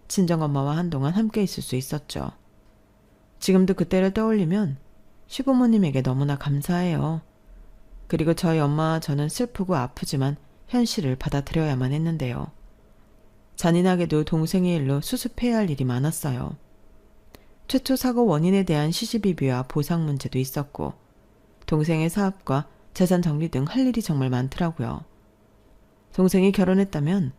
친정엄마와 한동안 함께 있을 수 있었죠. 지금도 그때를 떠올리면 시부모님에게 너무나 감사해요. 그리고 저희 엄마와 저는 슬프고 아프지만 현실을 받아들여야만 했는데요. 잔인하게도 동생의 일로 수습해야 할 일이 많았어요. 최초 사고 원인에 대한 시시비비와 보상 문제도 있었고 동생의 사업과 재산 정리 등 할 일이 정말 많더라고요. 동생이 결혼했다면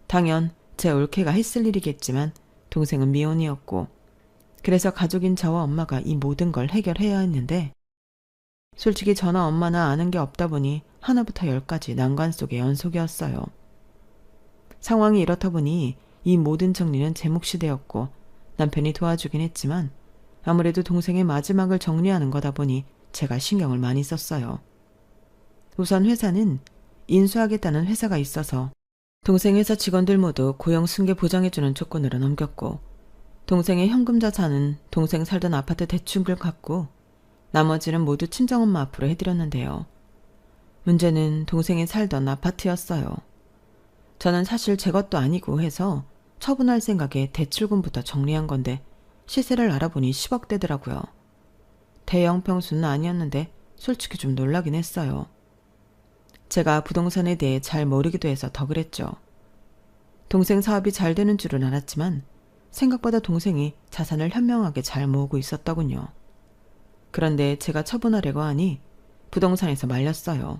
당연 제 올케가 했을 일이겠지만 동생은 미혼이었고 그래서 가족인 저와 엄마가 이 모든 걸 해결해야 했는데 솔직히 저나 엄마나 아는 게 없다 보니 하나부터 열까지 난관 속의 연속이었어요. 상황이 이렇다 보니 이 모든 정리는 제 몫이 되었고 남편이 도와주긴 했지만 아무래도 동생의 마지막을 정리하는 거다 보니 제가 신경을 많이 썼어요. 우선 회사는 인수하겠다는 회사가 있어서 동생 회사 직원들 모두 고용 승계 보장해주는 조건으로 넘겼고 동생의 현금 자산은 동생 살던 아파트 대출을 갚고 나머지는 모두 친정엄마 앞으로 해드렸는데요. 문제는 동생이 살던 아파트였어요. 저는 사실 제 것도 아니고 해서 처분할 생각에 대출금부터 정리한 건데 시세를 알아보니 10억대더라고요. 대형 평수는 아니었는데 솔직히 좀 놀라긴 했어요. 제가 부동산에 대해 잘 모르기도 해서 더 그랬죠. 동생 사업이 잘 되는 줄은 알았지만 생각보다 동생이 자산을 현명하게 잘 모으고 있었더군요. 그런데 제가 처분하려고 하니 부동산에서 말렸어요.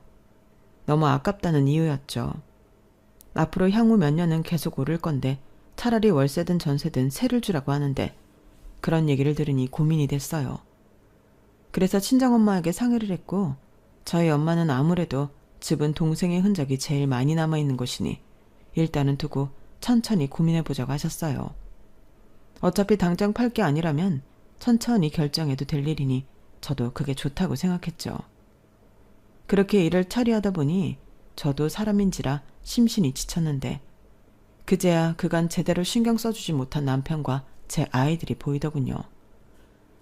너무 아깝다는 이유였죠. 앞으로 향후 몇 년은 계속 오를 건데 차라리 월세든 전세든 세를 주라고 하는데 그런 얘기를 들으니 고민이 됐어요. 그래서 친정엄마에게 상의를 했고 저희 엄마는 아무래도 집은 동생의 흔적이 제일 많이 남아있는 곳이니 일단은 두고 천천히 고민해보자고 하셨어요. 어차피 당장 팔 게 아니라면 천천히 결정해도 될 일이니 저도 그게 좋다고 생각했죠. 그렇게 일을 처리하다 보니 저도 사람인지라 심신이 지쳤는데 그제야 그간 제대로 신경 써주지 못한 남편과 제 아이들이 보이더군요.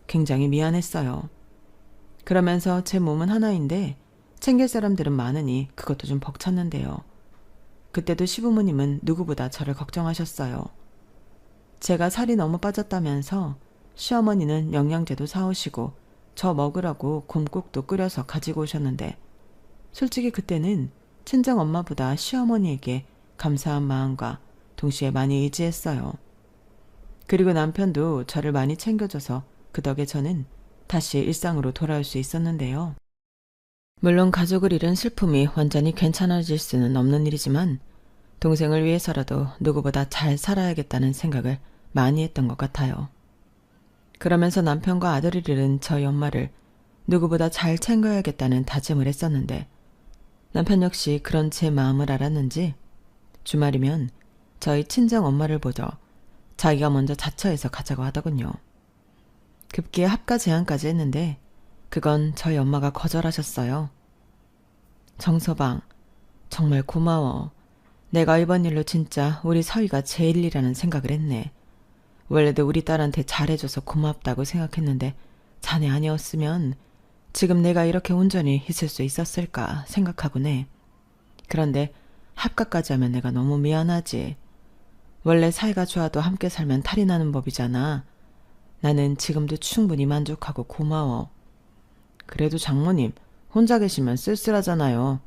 굉장히 미안했어요. 그러면서 제 몸은 하나인데 챙길 사람들은 많으니 그것도 좀 벅찼는데요. 그때도 시부모님은 누구보다 저를 걱정하셨어요. 제가 살이 너무 빠졌다면서 시어머니는 영양제도 사오시고 저 먹으라고 곰국도 끓여서 가지고 오셨는데 솔직히 그때는 친정엄마보다 시어머니에게 감사한 마음과 동시에 많이 의지했어요. 그리고 남편도 저를 많이 챙겨줘서 그 덕에 저는 다시 일상으로 돌아올 수 있었는데요. 물론 가족을 잃은 슬픔이 완전히 괜찮아질 수는 없는 일이지만 동생을 위해서라도 누구보다 잘 살아야겠다는 생각을 많이 했던 것 같아요. 그러면서 남편과 아들을 잃은 저희 엄마를 누구보다 잘 챙겨야겠다는 다짐을 했었는데 남편 역시 그런 제 마음을 알았는지 주말이면 저희 친정 엄마를 보러 자기가 먼저 자처해서 가자고 하더군요. 급기야 합가 제안까지 했는데 그건 저희 엄마가 거절하셨어요. 정서방, 정말 고마워. 내가 이번 일로 진짜 우리 서희가 제일이라는 생각을 했네. 원래도 우리 딸한테 잘해줘서 고맙다고 생각했는데 자네 아니었으면 지금 내가 이렇게 온전히 있을 수 있었을까 생각하곤 해. 그런데 합가까지 하면 내가 너무 미안하지. 원래 사이가 좋아도 함께 살면 탈이 나는 법이잖아. 나는 지금도 충분히 만족하고 고마워. 그래도 장모님 혼자 계시면 쓸쓸하잖아요.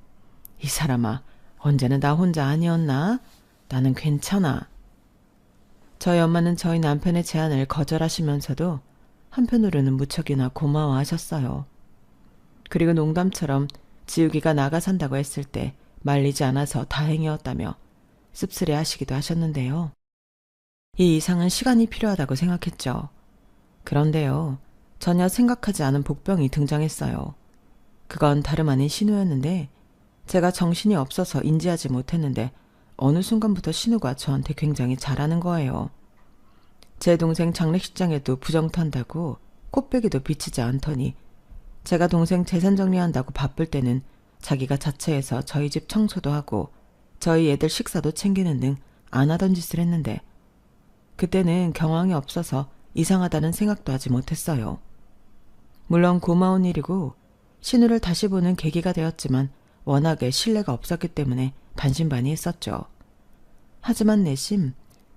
이 사람아, 언제는 나 혼자 아니었나? 나는 괜찮아. 저희 엄마는 저희 남편의 제안을 거절하시면서도 한편으로는 무척이나 고마워하셨어요. 그리고 농담처럼 지우기가 나가 산다고 했을 때 말리지 않아서 다행이었다며 씁쓸해 하시기도 하셨는데요. 이 이상은 시간이 필요하다고 생각했죠. 그런데요, 전혀 생각하지 않은 복병이 등장했어요. 그건 다름 아닌 신우였는데 제가 정신이 없어서 인지하지 못했는데 어느 순간부터 신우가 저한테 굉장히 잘하는 거예요. 제 동생 장례식장에도 부정 탄다고 코빼기도 비치지 않더니 제가 동생 재산 정리한다고 바쁠 때는 자기가 자처해서 저희 집 청소도 하고 저희 애들 식사도 챙기는 등 안 하던 짓을 했는데 그때는 경황이 없어서 이상하다는 생각도 하지 못했어요. 물론 고마운 일이고 신우를 다시 보는 계기가 되었지만 워낙에 신뢰가 없었기 때문에 반신반의했었죠. 하지만 내심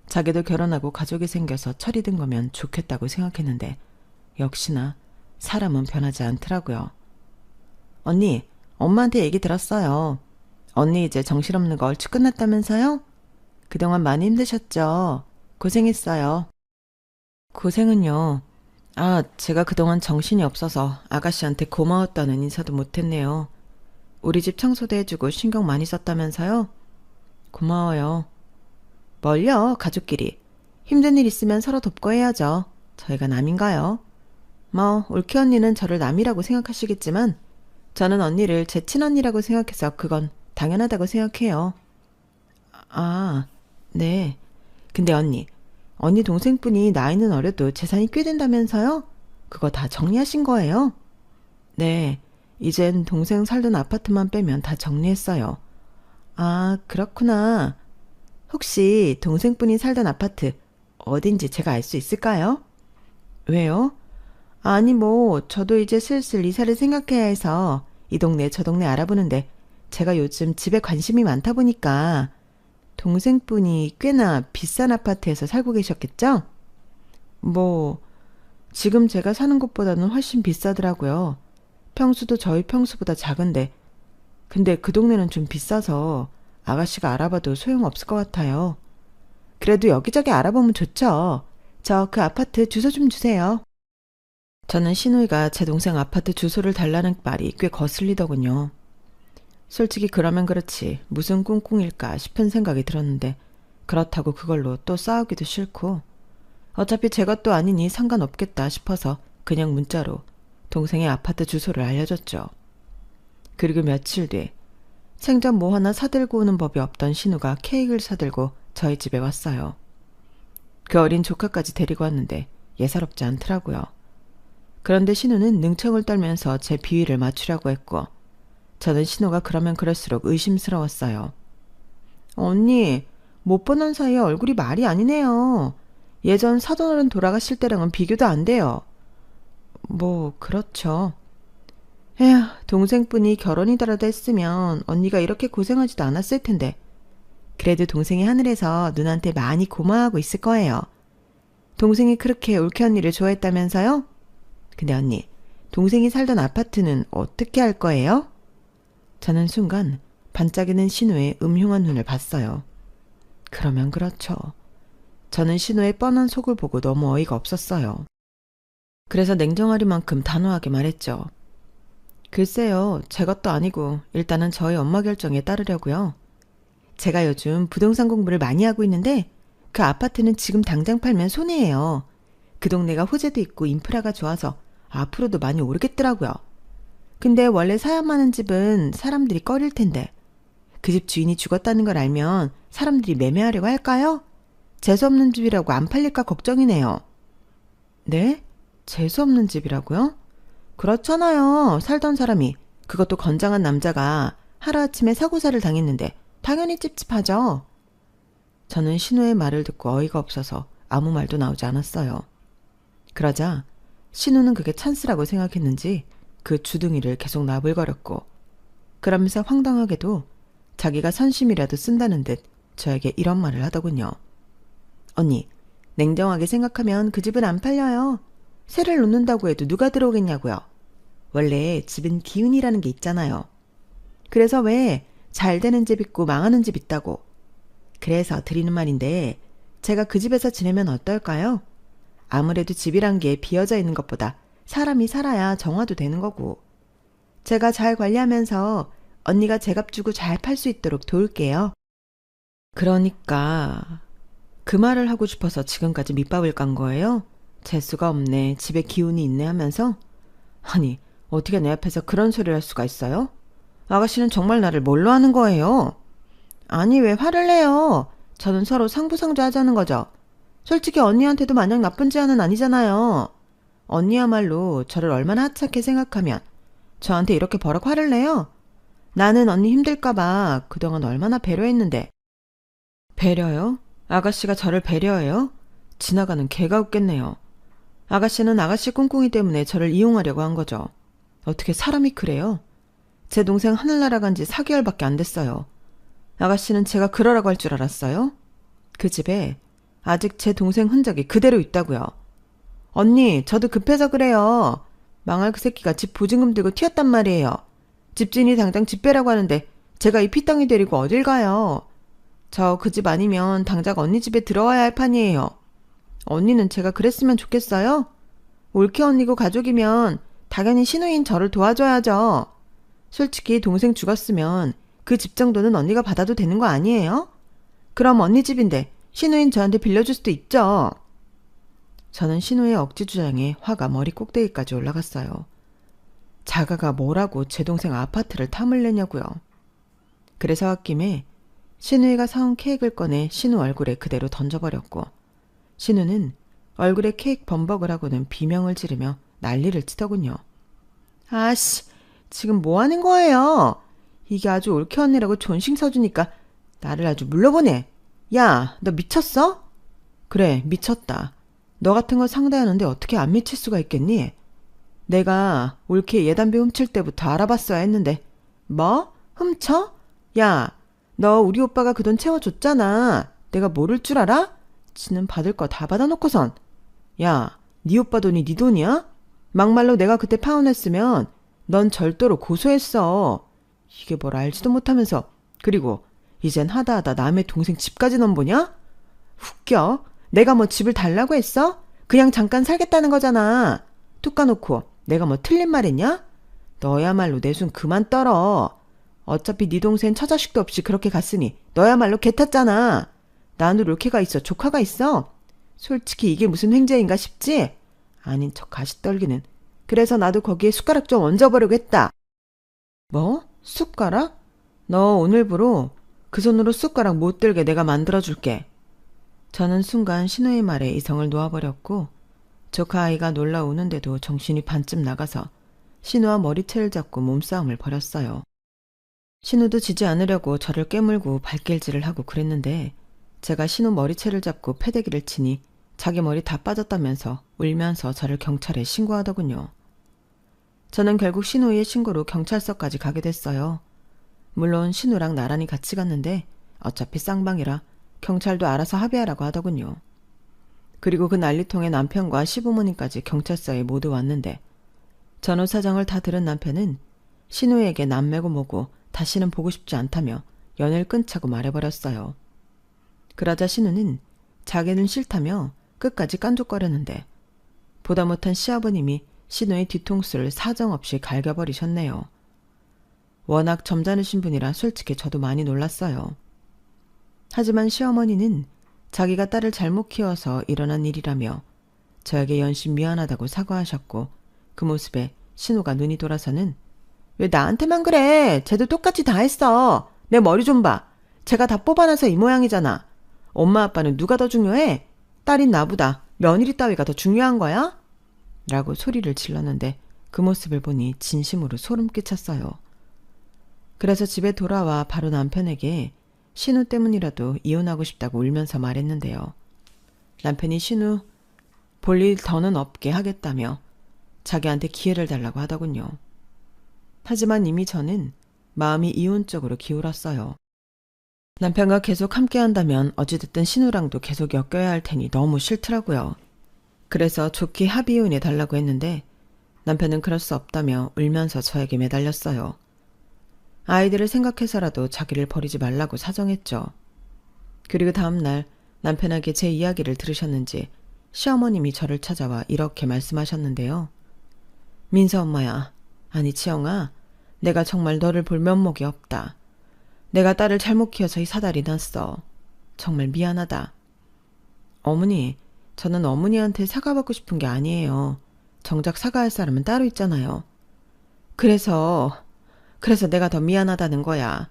자기도 결혼하고 가족이 생겨서 철이 든 거면 좋겠다고 생각했는데 역시나 사람은 변하지 않더라고요. 언니, 엄마한테 얘기 들었어요. 언니 이제 정신없는 거 얼추 끝났다면서요? 그동안 많이 힘드셨죠? 고생했어요. 고생은요. 아, 제가 그동안 정신이 없어서 아가씨한테 고마웠다는 인사도 못했네요. 우리 집 청소도 해주고 신경 많이 썼다면서요? 고마워요. 뭘요, 가족끼리. 힘든 일 있으면 서로 돕고 해야죠. 저희가 남인가요? 뭐, 올케 언니는 저를 남이라고 생각하시겠지만, 저는 언니를 제 친언니라고 생각해서 그건 당연하다고 생각해요. 아, 네. 근데 언니 동생분이 나이는 어려도 재산이 꽤 된다면서요? 그거 다 정리하신 거예요? 네. 이젠 동생 살던 아파트만 빼면 다 정리했어요. 아, 그렇구나. 혹시 동생분이 살던 아파트 어딘지 제가 알 수 있을까요? 왜요? 아니 뭐 저도 이제 슬슬 이사를 생각해야 해서 이 동네 저 동네 알아보는데 제가 요즘 집에 관심이 많다 보니까 동생분이 꽤나 비싼 아파트에서 살고 계셨겠죠? 뭐 지금 제가 사는 곳보다는 훨씬 비싸더라고요. 평수도 저희 평수보다 작은데 근데 그 동네는 좀 비싸서 아가씨가 알아봐도 소용없을 것 같아요. 그래도 여기저기 알아보면 좋죠. 저 그 아파트 주소 좀 주세요. 저는 신우이가 제 동생 아파트 주소를 달라는 말이 꽤 거슬리더군요. 솔직히 그러면 그렇지 무슨 꿍꿍일까 싶은 생각이 들었는데 그렇다고 그걸로 또 싸우기도 싫고 어차피 제 것도 아니니 상관없겠다 싶어서 그냥 문자로 동생의 아파트 주소를 알려줬죠. 그리고 며칠 뒤 생전 뭐 하나 사들고 오는 법이 없던 신우가 케이크를 사들고 저희 집에 왔어요. 그 어린 조카까지 데리고 왔는데 예사롭지 않더라고요. 그런데 신우는 능청을 떨면서 제 비위를 맞추려고 했고 저는 신우가 그러면 그럴수록 의심스러웠어요. 언니, 못 보는 사이에 얼굴이 말이 아니네요. 예전 사돈어른 돌아가실 때랑은 비교도 안 돼요. 뭐 그렇죠. 에휴, 동생분이 결혼이더라도 했으면 언니가 이렇게 고생하지도 않았을 텐데. 그래도 동생이 하늘에서 누나한테 많이 고마워하고 있을 거예요. 동생이 그렇게 올케 언니를 좋아했다면서요? 근데 언니, 동생이 살던 아파트는 어떻게 할 거예요? 저는 순간 반짝이는 신우의 음흉한 눈을 봤어요. 그러면 그렇죠. 저는 신우의 뻔한 속을 보고 너무 어이가 없었어요. 그래서 냉정하리만큼 단호하게 말했죠. 글쎄요, 제 것도 아니고 일단은 저희 엄마 결정에 따르려고요. 제가 요즘 부동산 공부를 많이 하고 있는데 그 아파트는 지금 당장 팔면 손해예요. 그 동네가 호재도 있고 인프라가 좋아서 앞으로도 많이 오르겠더라고요. 근데 원래 사야 하는 집은 사람들이 꺼릴 텐데 그 집 주인이 죽었다는 걸 알면 사람들이 매매하려고 할까요? 재수없는 집이라고 안 팔릴까 걱정이네요. 네? 재수없는 집이라고요? 그렇잖아요. 살던 사람이 그것도 건장한 남자가 하루아침에 사고사를 당했는데 당연히 찝찝하죠. 저는 신우의 말을 듣고 어이가 없어서 아무 말도 나오지 않았어요. 그러자 신우는 그게 찬스라고 생각했는지 그 주둥이를 계속 나불거렸고 그러면서 황당하게도 자기가 선심이라도 쓴다는 듯 저에게 이런 말을 하더군요. 언니, 냉정하게 생각하면 그 집은 안 팔려요. 세를 놓는다고 해도 누가 들어오겠냐고요. 원래 집은 기운이라는 게 있잖아요. 그래서 왜 잘 되는 집 있고 망하는 집 있다고. 그래서 드리는 말인데 제가 그 집에서 지내면 어떨까요? 아무래도 집이란 게 비어져 있는 것보다 사람이 살아야 정화도 되는 거고. 제가 잘 관리하면서 언니가 제값 주고 잘 팔 수 있도록 도울게요. 그러니까 그 말을 하고 싶어서 지금까지 밑밥을 깐 거예요? 재수가 없네, 집에 기운이 있네 하면서? 아니, 어떻게 내 앞에서 그런 소리를 할 수가 있어요? 아가씨는 정말 나를 뭘로 하는 거예요? 아니, 왜 화를 내요? 저는 서로 상부상조 하자는 거죠. 솔직히 언니한테도 마냥 나쁜 죄는 아니잖아요. 언니야말로 저를 얼마나 하찮게 생각하면 저한테 이렇게 버럭 화를 내요? 나는 언니 힘들까봐 그동안 얼마나 배려했는데. 배려요? 아가씨가 저를 배려해요? 지나가는 개가 웃겠네요. 아가씨는 아가씨 꿍꿍이 때문에 저를 이용하려고 한 거죠. 어떻게 사람이 그래요? 제 동생 하늘 날아간 지 4개월밖에 안 됐어요. 아가씨는 제가 그러라고 할 줄 알았어요? 그 집에 아직 제 동생 흔적이 그대로 있다고요. 언니, 저도 급해서 그래요. 망할 그 새끼가 집 보증금 들고 튀었단 말이에요. 집주인이 당장 집 빼라고 하는데 제가 이 피덩이 데리고 어딜 가요. 저 그 집 아니면 당장 언니 집에 들어와야 할 판이에요. 언니는 제가 그랬으면 좋겠어요? 올케 언니고 가족이면 당연히 신우인 저를 도와줘야죠. 솔직히 동생 죽었으면 그 집 정도는 언니가 받아도 되는 거 아니에요? 그럼 언니 집인데 신우인 저한테 빌려줄 수도 있죠. 저는 신우의 억지 주장에 화가 머리 꼭대기까지 올라갔어요. 자가가 뭐라고 제 동생 아파트를 탐을 내냐고요. 그래서 홧김에 신우이가 사온 케이크를 꺼내 신우 얼굴에 그대로 던져버렸고 신우는 얼굴에 케이크 범벅을 하고는 비명을 지르며 난리를 치더군요. 아씨, 지금 뭐 하는 거예요? 이게 아주 올케 언니라고 존칭 서주니까 나를 아주 물러보내. 야, 너 미쳤어? 그래, 미쳤다. 너 같은 거 상대하는데 어떻게 안 미칠 수가 있겠니? 내가 올케 예담배 훔칠 때부터 알아봤어야 했는데. 뭐? 훔쳐? 야, 너 우리 오빠가 그 돈 채워줬잖아. 내가 모를 줄 알아? 지는 받을 거 다 받아놓고선. 야, 네 오빠 돈이 네 돈이야? 막말로 내가 그때 파혼했으면 넌 절도로 고소했어. 이게 뭘 알지도 못하면서. 그리고 이젠 하다하다 남의 동생 집까지 넘보냐? 웃겨. 내가 뭐 집을 달라고 했어? 그냥 잠깐 살겠다는 거잖아. 툭 까놓고 내가 뭐 틀린 말 했냐? 너야말로 내 손 그만 떨어. 어차피 네 동생 처자식도 없이 그렇게 갔으니 너야말로 개 탔잖아. 나는 롤케가 있어, 조카가 있어. 솔직히 이게 무슨 횡재인가 싶지? 아닌 척 가시 떨기는. 그래서 나도 거기에 숟가락 좀 얹어보려고 했다. 뭐? 숟가락? 너 오늘부로 그 손으로 숟가락 못 들게 내가 만들어줄게. 저는 순간 신우의 말에 이성을 놓아버렸고 조카 아이가 놀라 우는데도 정신이 반쯤 나가서 신우와 머리채를 잡고 몸싸움을 벌였어요. 신우도 지지 않으려고 저를 깨물고 발길질을 하고 그랬는데 제가 신우 머리채를 잡고 패대기를 치니 자기 머리 다 빠졌다면서 울면서 저를 경찰에 신고하더군요. 저는 결국 신우의 신고로 경찰서까지 가게 됐어요. 물론 신우랑 나란히 같이 갔는데 어차피 쌍방이라 경찰도 알아서 합의하라고 하더군요. 그리고 그 난리통에 남편과 시부모님까지 경찰서에 모두 왔는데 전후 사정을 다 들은 남편은 신우에게 남매고 뭐고 다시는 보고 싶지 않다며 연을 끊자고 말해버렸어요. 그러자 신우는 자기는 싫다며 끝까지 깐족거렸는데 보다 못한 시아버님이 신우의 뒤통수를 사정없이 갈겨버리셨네요. 워낙 점잖으신 분이라 솔직히 저도 많이 놀랐어요. 하지만 시어머니는 자기가 딸을 잘못 키워서 일어난 일이라며 저에게 연신 미안하다고 사과하셨고 그 모습에 신우가 눈이 돌아서는 왜 나한테만 그래? 쟤도 똑같이 다 했어. 내 머리 좀 봐. 제가 다 뽑아놔서 이 모양이잖아. 엄마 아빠는 누가 더 중요해? 딸인 나보다 며느리 따위가 더 중요한 거야? 라고 소리를 질렀는데 그 모습을 보니 진심으로 소름 끼쳤어요. 그래서 집에 돌아와 바로 남편에게 신우 때문이라도 이혼하고 싶다고 울면서 말했는데요. 남편이 신우 볼일 더는 없게 하겠다며 자기한테 기회를 달라고 하더군요. 하지만 이미 저는 마음이 이혼 쪽으로 기울었어요. 남편과 계속 함께한다면 어찌됐든 신우랑도 계속 엮여야 할 테니 너무 싫더라고요. 그래서 좋게 합의혼해 달라고 했는데 남편은 그럴 수 없다며 울면서 저에게 매달렸어요. 아이들을 생각해서라도 자기를 버리지 말라고 사정했죠. 그리고 다음날 남편에게 제 이야기를 들으셨는지 시어머님이 저를 찾아와 이렇게 말씀하셨는데요. 민서 엄마야, 아니 지영아, 내가 정말 너를 볼 면목이 없다. 내가 딸을 잘못 키워서 이 사달이 났어. 정말 미안하다. 어머니, 저는 어머니한테 사과받고 싶은 게 아니에요. 정작 사과할 사람은 따로 있잖아요. 그래서 내가 더 미안하다는 거야.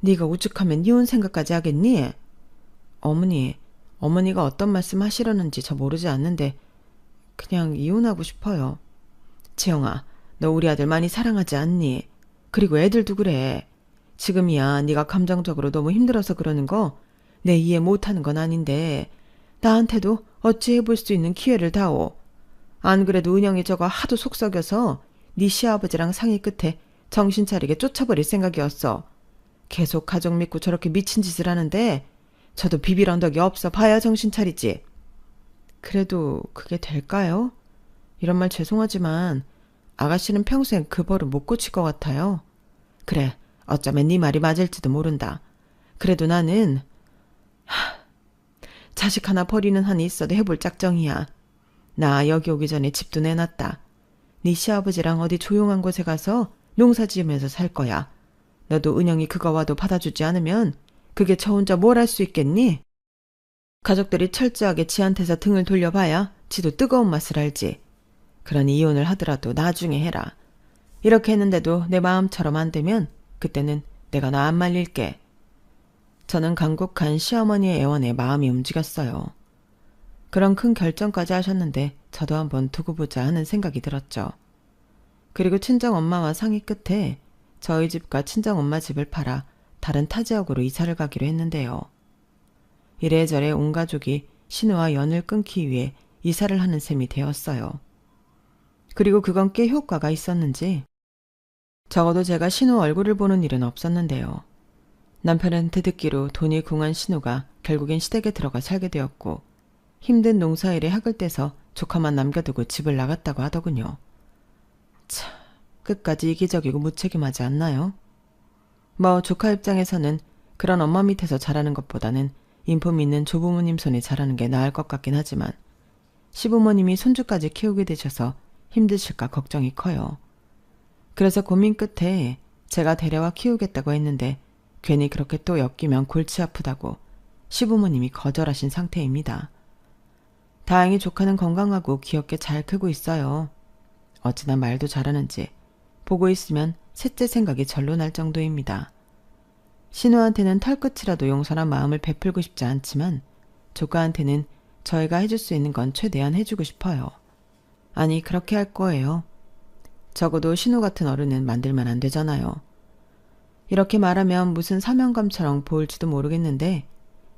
네가 우죽하면 이혼 생각까지 하겠니? 어머니가 어떤 말씀 하시려는지 저 모르지 않는데 그냥 이혼하고 싶어요. 지영아, 너 우리 아들 많이 사랑하지 않니? 그리고 애들도 그래. 지금이야 네가 감정적으로 너무 힘들어서 그러는 거 내 이해 못하는 건 아닌데 나한테도 어찌 해볼 수 있는 기회를 다오. 안 그래도 은영이 저거 하도 속썩여서 네 시아버지랑 상의 끝에 정신 차리게 쫓아버릴 생각이었어. 계속 가족 믿고 저렇게 미친 짓을 하는데 저도 비빌 언덕이 없어 봐야 정신 차리지. 그래도 그게 될까요? 이런 말 죄송하지만 아가씨는 평생 그 버릇 못 고칠 것 같아요. 그래, 어쩌면 네 말이 맞을지도 모른다. 그래도 나는 자식 하나 버리는 한이 있어도 해볼 작정이야. 나 여기 오기 전에 집도 내놨다. 네 시아버지랑 어디 조용한 곳에 가서 농사 지으면서 살 거야. 너도 은영이 그거 와도 받아주지 않으면 그게 저 혼자 뭘 할 수 있겠니? 가족들이 철저하게 지한테서 등을 돌려봐야 지도 뜨거운 맛을 알지. 그러니 이혼을 하더라도 나중에 해라. 이렇게 했는데도 내 마음처럼 안 되면 그때는 내가 너 안 말릴게. 저는 간곡한 시어머니의 애원에 마음이 움직였어요. 그런 큰 결정까지 하셨는데 저도 한번 두고 보자 하는 생각이 들었죠. 그리고 친정엄마와 상의 끝에 저희 집과 친정엄마 집을 팔아 다른 타 지역으로 이사를 가기로 했는데요. 이래저래 온 가족이 신우와 연을 끊기 위해 이사를 하는 셈이 되었어요. 그리고 그건 꽤 효과가 있었는지 적어도 제가 신우 얼굴을 보는 일은 없었는데요. 남편한테 듣기로 돈이 궁한 신우가 결국엔 시댁에 들어가 살게 되었고 힘든 농사일에 학을 떼서 조카만 남겨두고 집을 나갔다고 하더군요. 참, 끝까지 이기적이고 무책임하지 않나요? 뭐 조카 입장에서는 그런 엄마 밑에서 자라는 것보다는 인품 있는 조부모님 손에 자라는 게 나을 것 같긴 하지만 시부모님이 손주까지 키우게 되셔서 힘드실까 걱정이 커요. 그래서 고민 끝에 제가 데려와 키우겠다고 했는데 괜히 그렇게 또 엮이면 골치 아프다고 시부모님이 거절하신 상태입니다. 다행히 조카는 건강하고 귀엽게 잘 크고 있어요. 어찌나 말도 잘하는지 보고 있으면 셋째 생각이 절로 날 정도입니다. 신우한테는 털끝이라도 용서한 마음을 베풀고 싶지 않지만 조카한테는 저희가 해줄 수 있는 건 최대한 해주고 싶어요. 아니 그렇게 할 거예요. 적어도 신우 같은 어른은 만들면 안 되잖아요. 이렇게 말하면 무슨 사명감처럼 보일지도 모르겠는데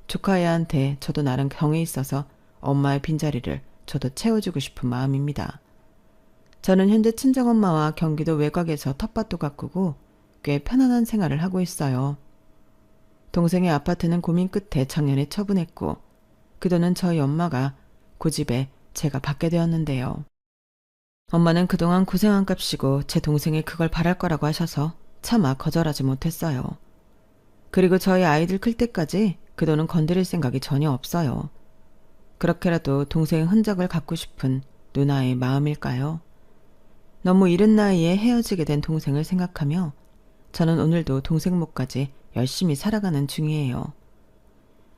조카 애한테 저도 나름 경에 있어서 엄마의 빈자리를 저도 채워주고 싶은 마음입니다. 저는 현재 친정엄마와 경기도 외곽에서 텃밭도 가꾸고 꽤 편안한 생활을 하고 있어요. 동생의 아파트는 고민 끝에 작년에 처분했고 그 돈은 저희 엄마가 고집에 제가 받게 되었는데요. 엄마는 그동안 고생한 값이고 제 동생이 그걸 바랄 거라고 하셔서 차마 거절하지 못했어요. 그리고 저희 아이들 클 때까지 그 돈은 건드릴 생각이 전혀 없어요. 그렇게라도 동생의 흔적을 갖고 싶은 누나의 마음일까요? 너무 이른 나이에 헤어지게 된 동생을 생각하며 저는 오늘도 동생 몫까지 열심히 살아가는 중이에요.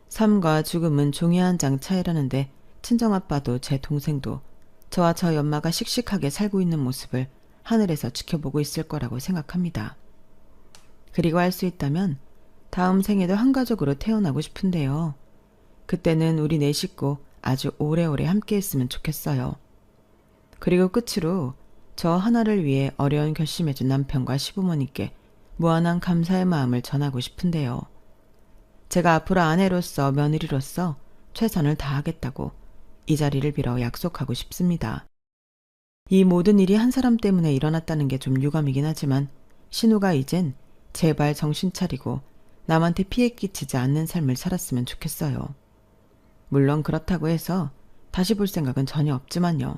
삶과 죽음은 종이 한 장 차이라는데 친정아빠도 제 동생도 저와 저희 엄마가 씩씩하게 살고 있는 모습을 하늘에서 지켜보고 있을 거라고 생각합니다. 그리고 할 수 있다면 다음 생에도 한 가족으로 태어나고 싶은데요. 그때는 우리 네 식구 아주 오래오래 함께 했으면 좋겠어요. 그리고 끝으로 저 하나를 위해 어려운 결심해준 남편과 시부모님께 무한한 감사의 마음을 전하고 싶은데요. 제가 앞으로 아내로서 며느리로서 최선을 다하겠다고 이 자리를 빌어 약속하고 싶습니다. 이 모든 일이 한 사람 때문에 일어났다는 게 좀 유감이긴 하지만 신우가 이젠 제발 정신 차리고 남한테 피해 끼치지 않는 삶을 살았으면 좋겠어요. 물론 그렇다고 해서 다시 볼 생각은 전혀 없지만요.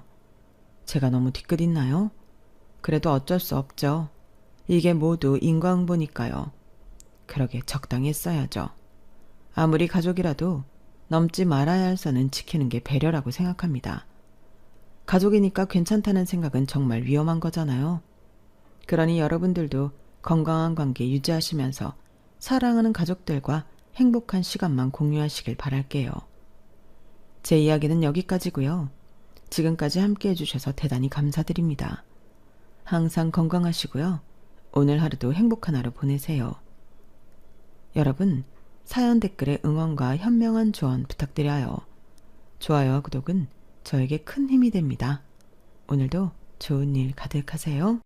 제가 너무 뒤끝 있나요? 그래도 어쩔 수 없죠. 이게 모두 인과응보니까요. 그러게 적당히 했어야죠. 아무리 가족이라도 넘지 말아야 할 선은 지키는 게 배려라고 생각합니다. 가족이니까 괜찮다는 생각은 정말 위험한 거잖아요. 그러니 여러분들도 건강한 관계 유지하시면서 사랑하는 가족들과 행복한 시간만 공유하시길 바랄게요. 제 이야기는 여기까지고요. 지금까지 함께 해주셔서 대단히 감사드립니다. 항상 건강하시고요. 오늘 하루도 행복한 하루 보내세요. 여러분, 사연 댓글에 응원과 현명한 조언 부탁드려요. 좋아요와 구독은 저에게 큰 힘이 됩니다. 오늘도 좋은 일 가득하세요.